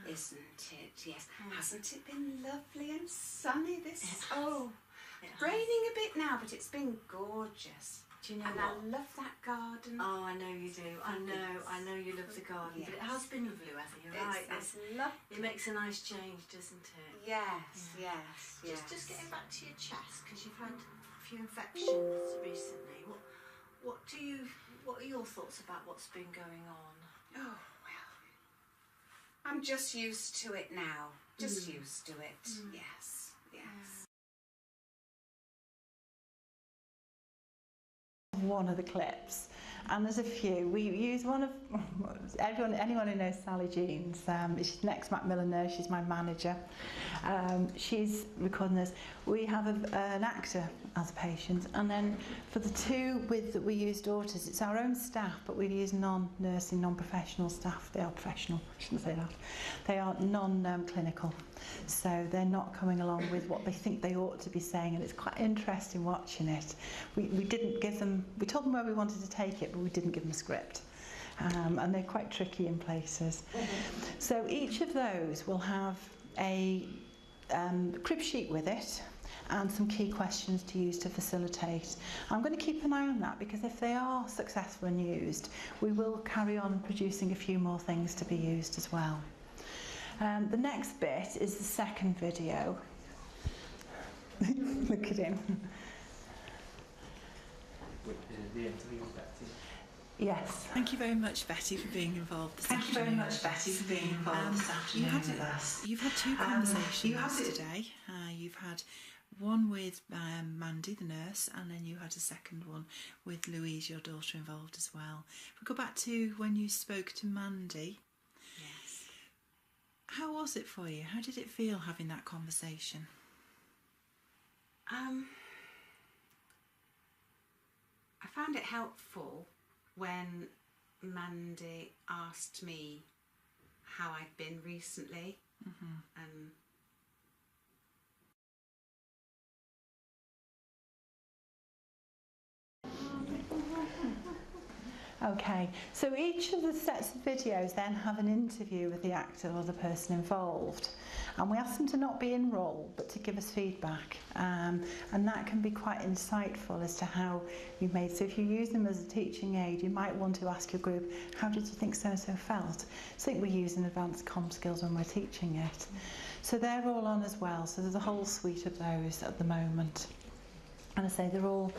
isn't it? Yes. Hasn't it been lovely and sunny this? Oh, raining a bit now, but it's been gorgeous. Do you know And what? I love that garden. Oh, I know you do. I know you love the garden, but it has been lovely weather. You're right. It's lovely. It makes a nice change, doesn't it? Yes. Just getting back to your chest, because you've had a few infections recently. What are your thoughts about what's been going on? Oh, well, I'm just used to it now. Just used to it. Yes. Yes. One of the clips, and there's a few. We use one of anyone who knows Sally Jeans. She's next Macmillan nurse. She's my manager. She's recording this. We have an actor as a patient, and then for the two that we use daughters, it's our own staff, but we use non-nursing, non-professional staff. They are professional. I shouldn't say that. They are non-clinical, so they're not coming along with what they think they ought to be saying, and it's quite interesting watching it. We didn't give them. We told them where we wanted to take it, but we didn't give them a script. And they're quite tricky in places. So each of those will have a crib sheet with it and some key questions to use to facilitate. I'm going to keep an eye on that, because if they are successful and used, we will carry on producing a few more things to be used as well. The next bit is the second video. Look at him. Yes. Thank you very much, Betty, for being involved this afternoon. Thank you very much, Betty, for being involved this afternoon with us. You've had two conversations today. You've had one with Mandy, the nurse, and then you had a second one with Louise, your daughter, involved as well. If we go back to when you spoke to Mandy. Yes. How was it for you? How did it feel having that conversation? I found it helpful when Mandy asked me how I'd been recently. Okay, so each of the sets of videos then have an interview with the actor or the person involved, and we ask them to not be in role but to give us feedback, and that can be quite insightful as to how you made. So if you use them as a teaching aid, you might want to ask your group, how did you think so-and-so felt? I think we use in advanced comm skills when we're teaching it. So they're all on as well, so there's a whole suite of those at the moment. And I say they're all,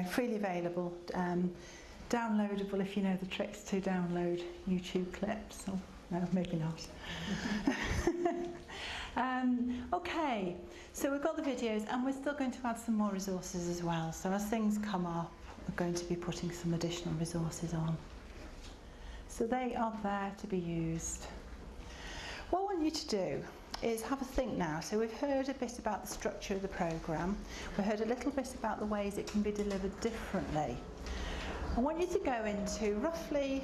freely available, downloadable if you know the tricks to download YouTube clips. Oh, no, maybe not. Okay, so we've got the videos, and we're still going to add some more resources as well. So as things come up, we're going to be putting some additional resources on. So they are there to be used. What I want you to do is have a think now. So we've heard a bit about the structure of the programme. We've heard a little bit about the ways it can be delivered differently. I want you to go into roughly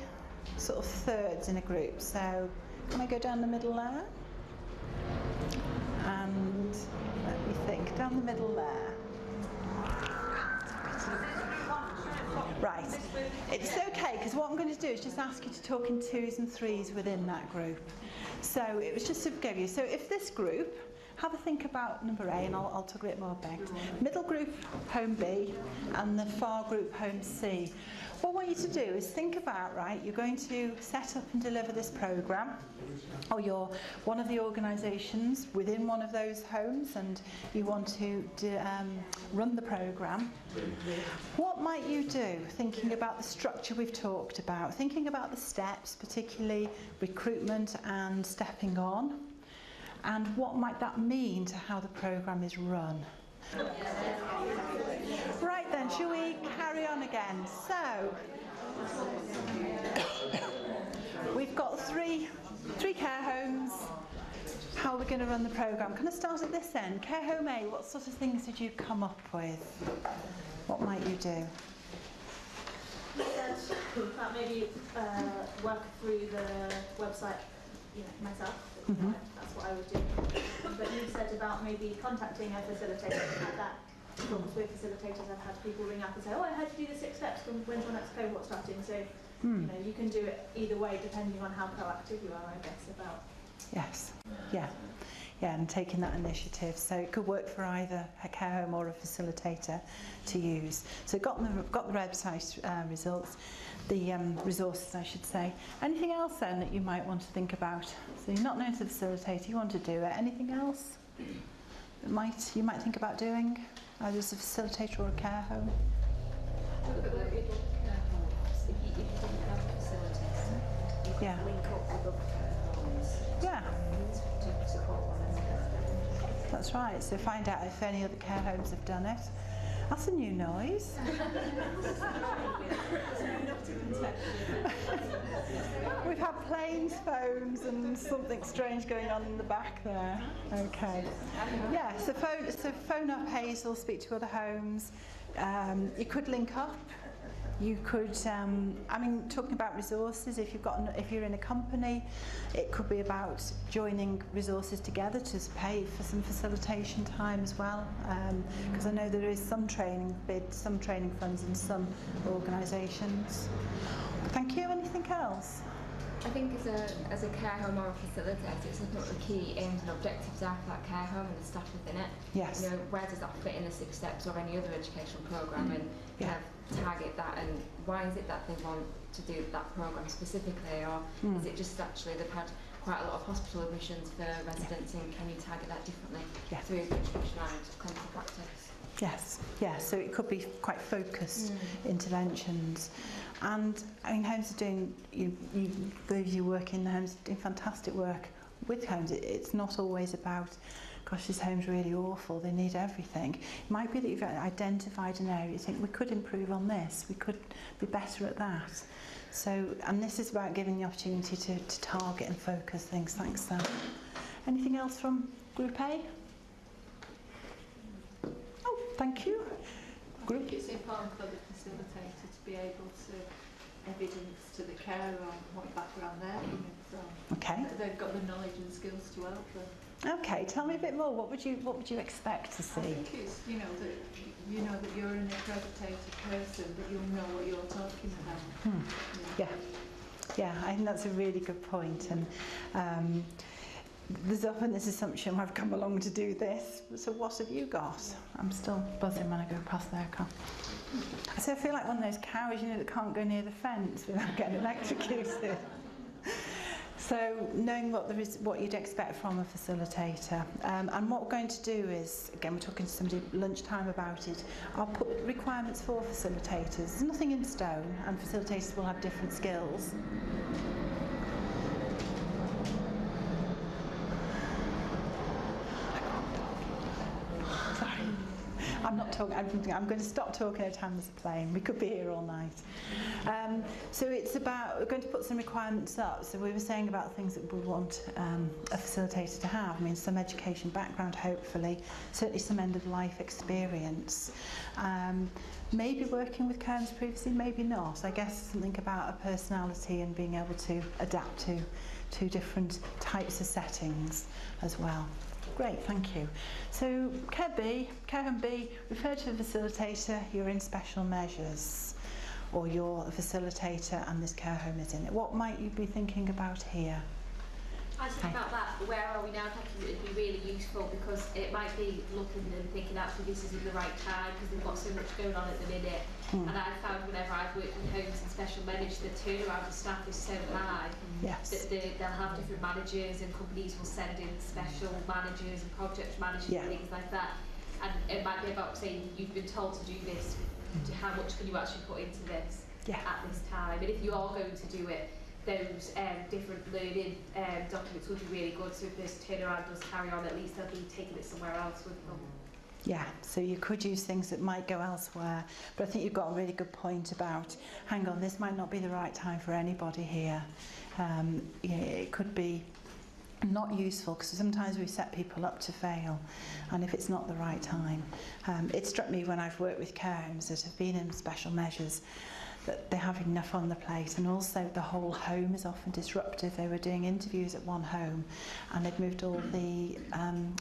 sort of thirds in a group. So can I go down the middle there? And let me think, down the middle there. Right, it's okay, because what I'm going to do is just ask you to talk in twos and threes within that group. So it was just to give you, so if this group, have a think about number A, and I'll talk a bit more about it. Middle group, home B, and the far group, home C. What I want you to do is think about, right, you're going to set up and deliver this programme, or you're one of the organisations within one of those homes and you want to run the programme. What might you do, thinking about the structure we've talked about, thinking about the steps, particularly recruitment and stepping on, and what might that mean to how the programme is run? Right then, shall we carry on again? So, we've got three care homes. How are we going to run the programme? Can I start at this end? Care home A, what sort of things did you come up with? What might you do? You said that maybe work through the website, myself. That's what I would do. But you said about maybe contacting a facilitator like that. With facilitators, I've had people ring up and say, "Oh, I had to do the 6 steps. When's your next cohort starting?" So, you can do it either way, depending on how proactive you are, I guess. About. Yes. Yeah, and taking that initiative. So it could work for either a care home or a facilitator to use. So got the website results, the resources, I should say. Anything else then that you might want to think about? So you're not known to the facilitator, you want to do it. Anything else that you might think about doing, either as a facilitator or a care home? If you didn't have a facilitator, you could link up with other care homes. Yeah. To support one another. that's right. So find out if any other care homes have done it. That's a new noise. We've had planes, phones and something strange going on in the back there. Okay. Yeah, so phone up Hazel, speak to other homes. You could link up. You could, I mean, talking about resources, if you're in a company, it could be about joining resources together to pay for some facilitation time as well. Because I know there is some training funds in some organisations. Thank you. Anything else? I think as a care home or a facilitator, it's looking at what the key aims and objectives are for that care home and the staff within it. Yes. You know, where does that fit in the 6 steps or any other educational programme, and kind of target that, and why is it that they want to do that programme specifically, or is it just actually they've had quite a lot of hospital admissions for residents, and can you target that differently through education and clinical practice? Yes, so it could be quite focused interventions. And I mean, homes are doing, those you work in the homes are doing fantastic work with homes. It's not always about, gosh, this home's really awful, they need everything. It might be that you've identified an area, you think we could improve on this, we could be better at that. So, and this is about giving the opportunity to target and focus things. Thanks, Sam. Anything else from Group A? Oh, thank you. I think it's important for the facilitator to be able to evidence to the carer on what background they're coming from. Okay. That they've got the knowledge and skills to help them. Okay, tell me a bit more. What would you expect to see? I think it's that you're an accredited person, that you'll know what you're talking about. Yeah, I think that's a really good point. And there's often this assumption, I've come along to do this, so what have you got? I'm still buzzing when I go past there, Carl. So I feel like one of those cows, that can't go near the fence without getting electrocuted. So knowing what you'd expect from a facilitator. And what we're going to do is, again, we're talking to somebody at lunchtime about it, I'll put requirements for facilitators. There's nothing in stone, and facilitators will have different skills. I'm not talking, I'm going to stop talking every time there's a plane. We could be here all night. So it's about, we're going to put some requirements up. So we were saying about things that we want a facilitator to have. I mean, some education background, hopefully, certainly some end-of-life experience. Maybe working with care homes previously, maybe not. I guess something about a personality and being able to adapt to different types of settings as well. Great, thank you. So care home B, refer to a facilitator, you're in special measures, or you're a facilitator and this care home is in it. What might you be thinking about here? I think about that, where are we now? I think it would be really useful, because it might be looking and thinking actually this isn't the right time because they've got so much going on at the minute. And I've found whenever I've worked with homes and special managed, the turnaround of staff is so high that they'll have different managers, and companies will send in special managers and project managers and things like that. And it might be about saying, you've been told to do this, how much can you actually put into this at this time? And if you are going to do it, those different learning documents would be really good, so if this turnaround does carry on, at least they'll be taking it somewhere else with them. Yeah, so you could use things that might go elsewhere, but I think you've got a really good point about, hang on, this might not be the right time for anybody here. It could be not useful, because sometimes we set people up to fail, and if it's not the right time. It struck me when I've worked with care homes that have been in special measures, that they have enough on the plate, and also the whole home is often disruptive. They were doing interviews at one home, and they'd moved all the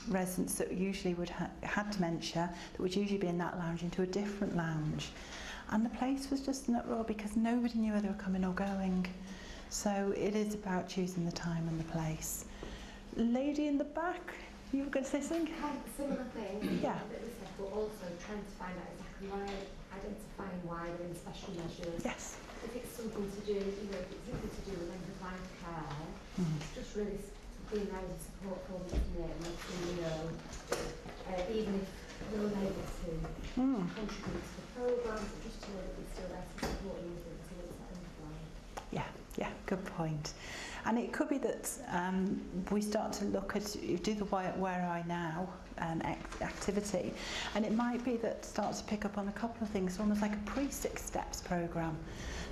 residents that usually would had dementia, that would usually be in that lounge, into a different lounge, and the place was just an uproar because nobody knew whether they were coming or going. So it is about choosing the time and the place. Lady in the back, you were going to say something? Similar thing. Yeah. But also trying to find out exactly why, identifying why they're in special measures. Yes. If it's something to do, if it's something to do with end-of-life care, it's just really being there as a support for them, isn't it? And letting them know, even if they're unable to contribute to the programmes, just to know that we're still there to support you until it's end of life. Yeah, good point. And it could be that we start to look at, do the where are I now activity, and it might be that starts to pick up on a couple of things, almost like a pre-6 steps programme.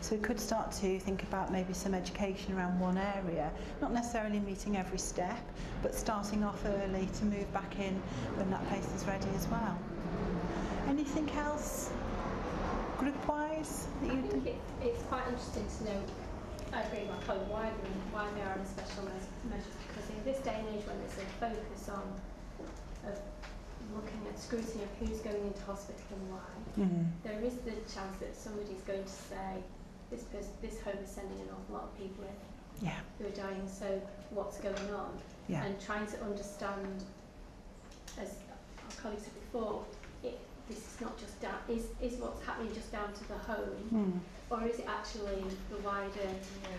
So we could start to think about maybe some education around one area, not necessarily meeting every step, but starting off early to move back in when that place is ready as well. Anything else group-wise that you think? It's quite interesting to know, I agree with my colleague, why they are in special measures, because in this day and age when there's a focus on looking at scrutiny of who's going into hospital and why, there is the chance that somebody's going to say, this home is sending an awful lot of people in who are dying, so what's going on? And trying to understand, as our colleague said before, this is not just down, is what's happening just down to the home, or is it actually the wider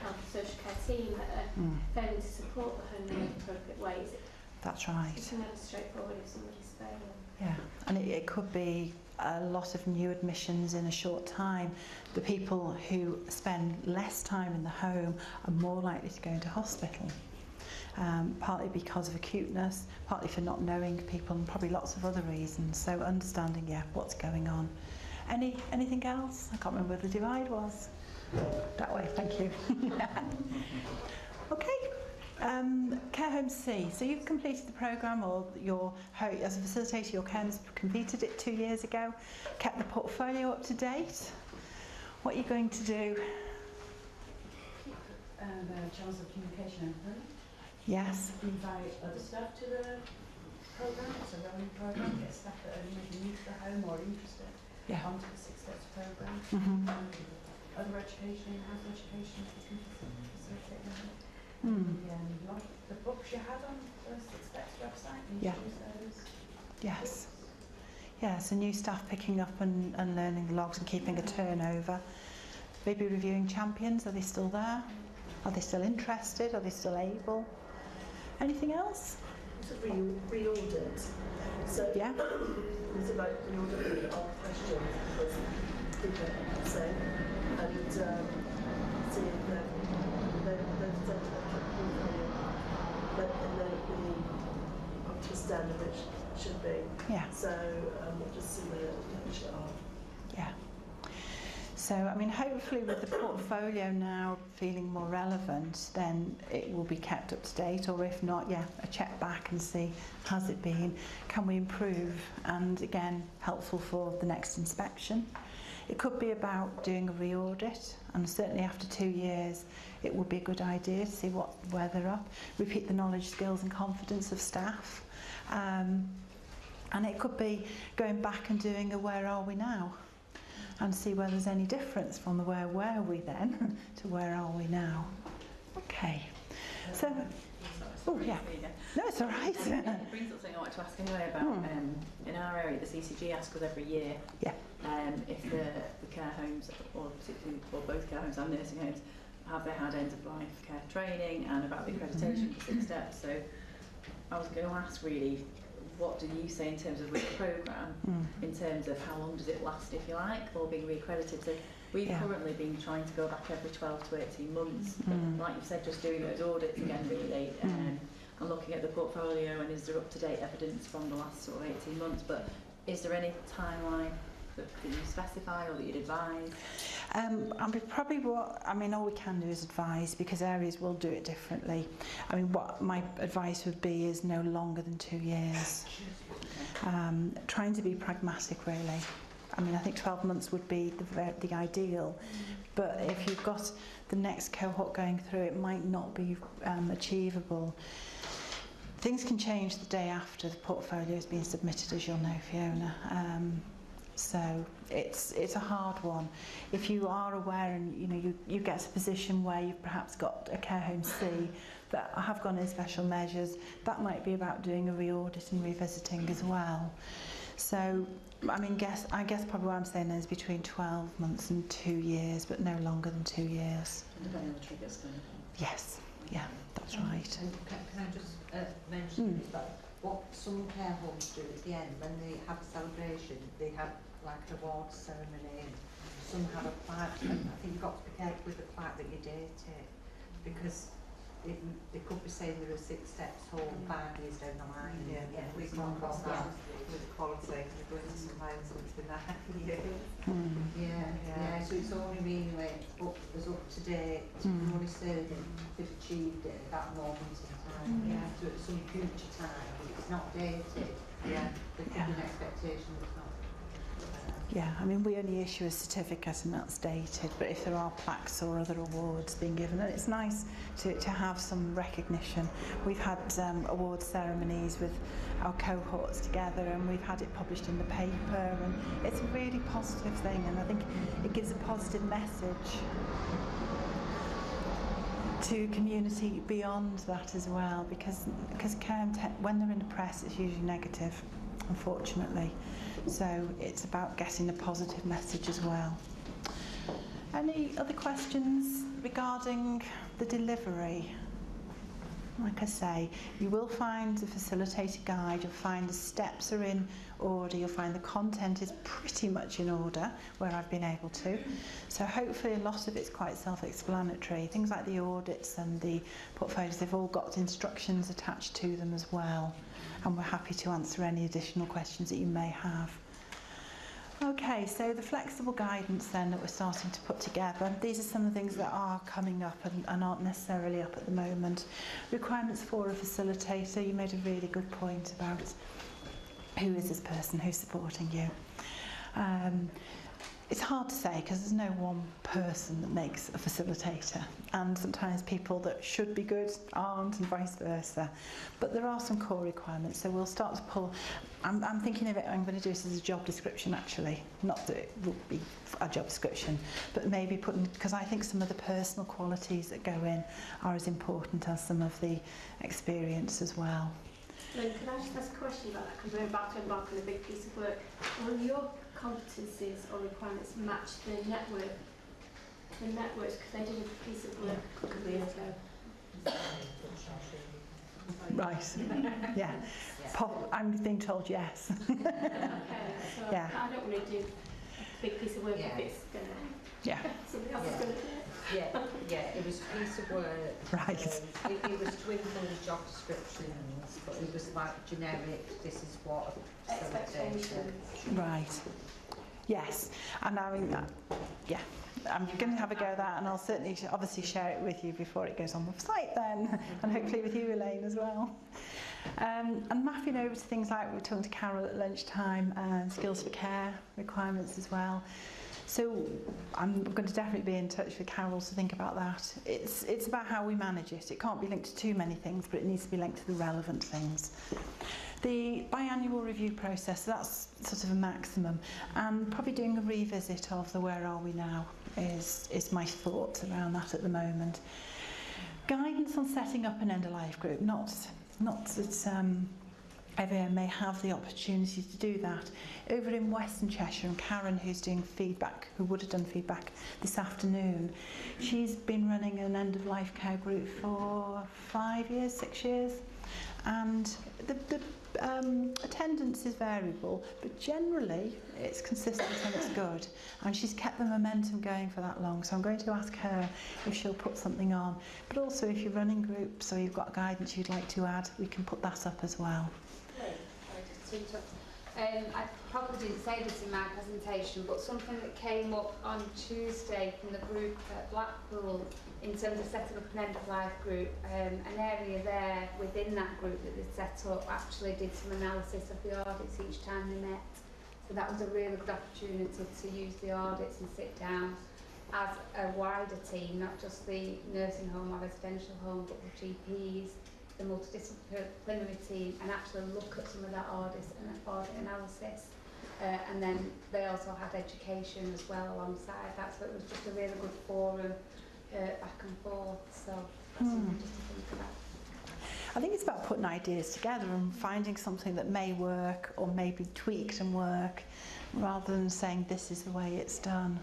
health and social care team that are failing to support the home in an appropriate way? That's right. It's never straightforward if somebody's failing. Yeah, and it could be a lot of new admissions in a short time. The people who spend less time in the home are more likely to go into hospital. Partly because of acuteness, partly for not knowing people, and probably lots of other reasons. So understanding, what's going on. Anything else? I can't remember where the divide was. That way, thank you. Okay. Care Home C. So you've completed the programme, or as a facilitator, your care home's completed it 2 years ago, kept the portfolio up to date. What are you going to do? Keep the channels of communication open. Yes. Invite other staff to the programme. It's a rolling programme. Get staff that are maybe new to the home or interested onto the 6 steps programme. Other education, in-house education, you can facilitate that. The books you had on the 6 steps website, you use those? Yes. Yeah, so new staff picking up and learning the logs and keeping a turnover. Maybe reviewing champions, are they still there? Are they still interested? Are they still able? Anything else? It's a re-audit. So it's about re-auditing our questions because people are saying, and seeing that they've said that and then it be up to standard which should be. Yeah. So we'll just see where they actually are. Yeah. So, I mean, hopefully with the portfolio now feeling more relevant, then it will be kept up to date, or if not, a check back and see, has it been, can we improve, and again, helpful for the next inspection. It could be about doing a re-audit, and certainly after 2 years, it would be a good idea to see where they're up, repeat the knowledge, skills and confidence of staff. And it could be going back and doing a where are we now, and see whether there's any difference from the where were we then to where are we now. Okay. So, no, it's all right. It brings up something I wanted to ask anyway about, in our area, the CCG asks us every year if the care homes, or both care homes and nursing homes, have they had end-of-life care training, and about the accreditation for 6 steps. So I was going to ask really, what do you say in terms of with the programme, in terms of how long does it last, if you like, or being re-accredited? So we've currently been trying to go back every 12 to 18 months, like you've said, just doing those audits again really, and looking at the portfolio, and is there up-to-date evidence from the last sort of 18 months, but is there any timeline that you specify or that you'd advise? All we can do is advise, because areas will do it differently. I mean, what my advice would be is no longer than 2 years. Trying to be pragmatic, really. I mean, I think 12 months would be the ideal, but if you've got the next cohort going through, it might not be achievable. Things can change the day after the portfolio has been submitted, as you'll know, Fiona. So it's a hard one. If you are aware and you get to a position where you've perhaps got a care home C that have gone in special measures, that might be about doing a re-audit and revisiting as well. So I guess probably what I'm saying is between 12 months and 2 years, but no longer than 2 years. Depending on the triggers. Yes, that's right. And can I just mention that what some care homes do at the end, when they have a celebration, they have like an awards ceremony, and some have a plaque, and I think you've got to be careful with the plaque that you date it, because they could be saying there are 6 steps home 5 years down the line. We come across that with quality, and we're going to some clients and it's been there for years. So it's only really up to date. We only say that they've achieved it at that moment in time. So at some future time, if it's not dated, there could be an expectation that's not. I mean, we only issue a certificate and that's dated, but if there are plaques or other awards being given, then it's nice to have some recognition. We've had award ceremonies with our cohorts together, and we've had it published in the paper, and it's a really positive thing, and I think it gives a positive message to community beyond that as well, because when they're in the press, it's usually negative, unfortunately. So it's about getting a positive message as well. Any other questions regarding the delivery? Like I say, you will find the facilitator guide, you'll find the steps are in order, you'll find the content is pretty much in order where I've been able to. So hopefully a lot of it's quite self-explanatory. Things like the audits and the portfolios, they've all got instructions attached to them as well. And we're happy to answer any additional questions that you may have. Okay, so the flexible guidance then that we're starting to put together, these are some of the things that are coming up and aren't necessarily up at the moment. Requirements for a facilitator, you made a really good point about who is this person who's supporting you. It's hard to say because there's no one person that makes a facilitator, and sometimes people that should be good aren't, and vice versa. But there are some core requirements, so we'll start to pull. I'm thinking of it, I'm going to do this as a job description actually, not that it will be a job description, but maybe putting, because I think some of the personal qualities that go in are as important as some of the experience as well. Then can I just ask a question about that, because we're about to embark on a big piece of work. Will your competencies or requirements match the networks, because they did a piece of work a couple of years ago. Right, yeah. I'm being told yes. Okay, so I don't want to do a big piece of work if it's going to... somebody else is going to do it. It was a piece of work. Right. It was to include job descriptions, but it was like generic, this is what expectations. Right. Yes, and I mean that. I'm going to have a go at that, and I'll certainly obviously share it with you before it goes on the site then, and hopefully with you, Elaine, as well. And mapping over to things like we were talking to Carol at lunchtime, skills for care requirements as well. So I'm going to definitely be in touch with Carol to think about that. It's about how we manage it. It can't be linked to too many things, but it needs to be linked to the relevant things. The biannual review process, that's sort of a maximum, and probably doing a revisit of the where are we now is my thoughts around that at the moment. Guidance on setting up an end-of-life group, not that everyone may have the opportunity to do that. Over in Western Cheshire, and Karen, who's doing feedback, who would have done feedback this afternoon, she's been running an end-of-life care group for 5 years, 6 years, and the attendance is variable, but generally it's consistent and it's good, and she's kept the momentum going for that long. So I'm going to ask her if she'll put something on, but also if you're running groups or you've got guidance you'd like to add, we can put that up as well. I probably didn't say this in my presentation, but something that came up on Tuesday from the group at Blackpool in terms of setting up an end-of-life group, an area there within that group that they set up actually did some analysis of the audits each time they met. So that was a really good opportunity to use the audits and sit down as a wider team, not just the nursing home or residential home, but the GPs, the multidisciplinary team, and actually look at some of that audit analysis. And then they also had education as well alongside that, so it was just a really good forum back and forth. So that's something just to think about. I think it's about putting ideas together and finding something that may work or may be tweaked and work, rather than saying this is the way it's done.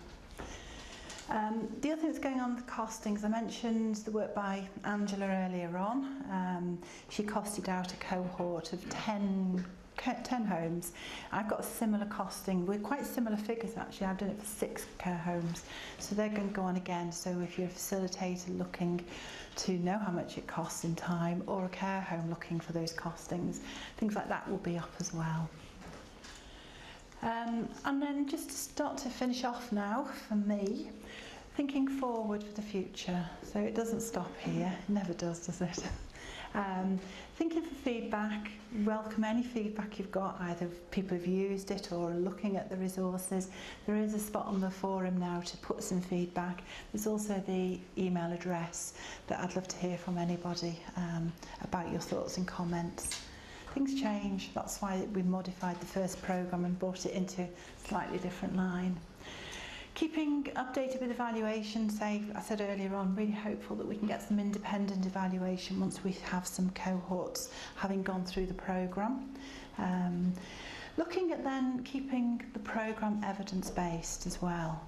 The other thing that's going on with the costings, I mentioned the work by Angela earlier on. She costed out a cohort of 10 10 homes. I've got a similar costing. We're quite similar figures actually. I've done it for 6 care homes. So they're going to go on again. So if you're a facilitator looking to know how much it costs in time, or a care home looking for those costings, things like that will be up as well. And then just to start to finish off now, for me, thinking forward for the future. So it doesn't stop here. It never does it? Thinking for feedback, welcome any feedback you've got, either people who've used it or looking at the resources. There is a spot on the forum now to put some feedback. There's also the email address that I'd love to hear from anybody about your thoughts and comments. Things change, that's why we modified the first programme and brought it into a slightly different line. Keeping updated with evaluation, say, I said earlier on, really hopeful that we can get some independent evaluation once we have some cohorts having gone through the programme. Looking at then keeping the programme evidence-based as well.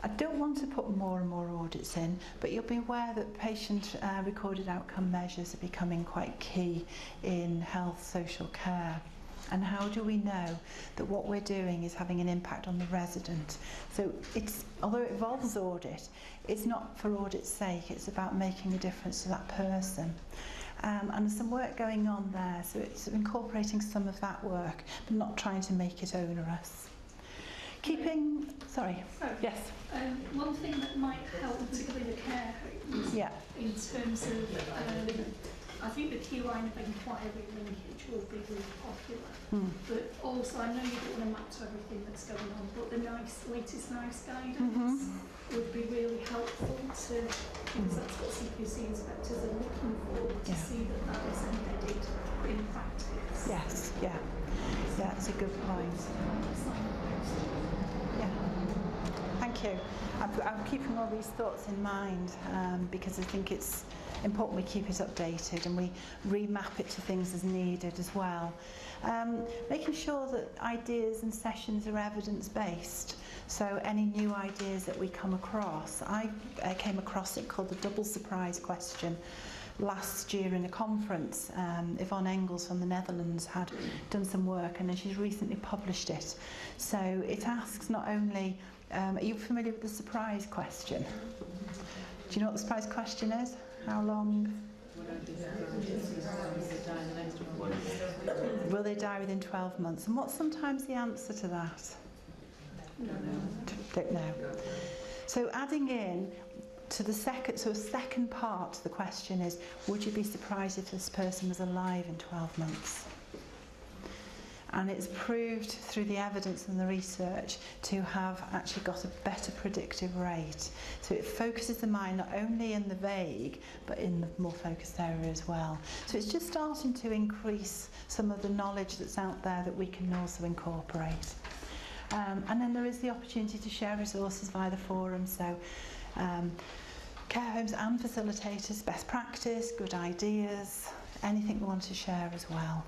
I don't want to put more and more audits in, but you'll be aware that patient recorded outcome measures are becoming quite key in health social care. And how do we know that what we're doing is having an impact on the resident? So it's, although it involves audit, it's not for audit's sake, it's about making a difference to that person. And there's some work going on there, so it's incorporating some of that work, but not trying to make it onerous. Keeping, sorry, yes. One thing that might help, particularly the care homes, in terms of, I think the key line of inquiry linkage will be really popular. But also, I know you don't want to map to everything that's going on, but the latest NICE guidance would be really helpful to, because that's what CQC inspectors are looking for, to see that that is embedded in practice. Yes, yeah, that's a good point. Yeah, thank you. I'm keeping all these thoughts in mind because I think it's important we keep it updated and we remap it to things as needed as well. Making sure that ideas and sessions are evidence-based. So any new ideas that we come across, I came across it called the double surprise question last year in a conference. Yvonne Engels from the Netherlands had done some work and then she's recently published it. So it asks not only, are you familiar with the surprise question? Do you know what the surprise question is? How long? Will they die within 12 months? And what's sometimes the answer to that? Don't know. So adding in to the second part of the question is, would you be surprised if this person was alive in 12 months? And it's proved through the evidence and the research to have actually got a better predictive rate. So it focuses the mind not only in the vague, but in the more focused area as well. So it's just starting to increase some of the knowledge that's out there that we can also incorporate. And then there is the opportunity to share resources via the forum. So care homes and facilitators, best practice, good ideas, anything we want to share as well.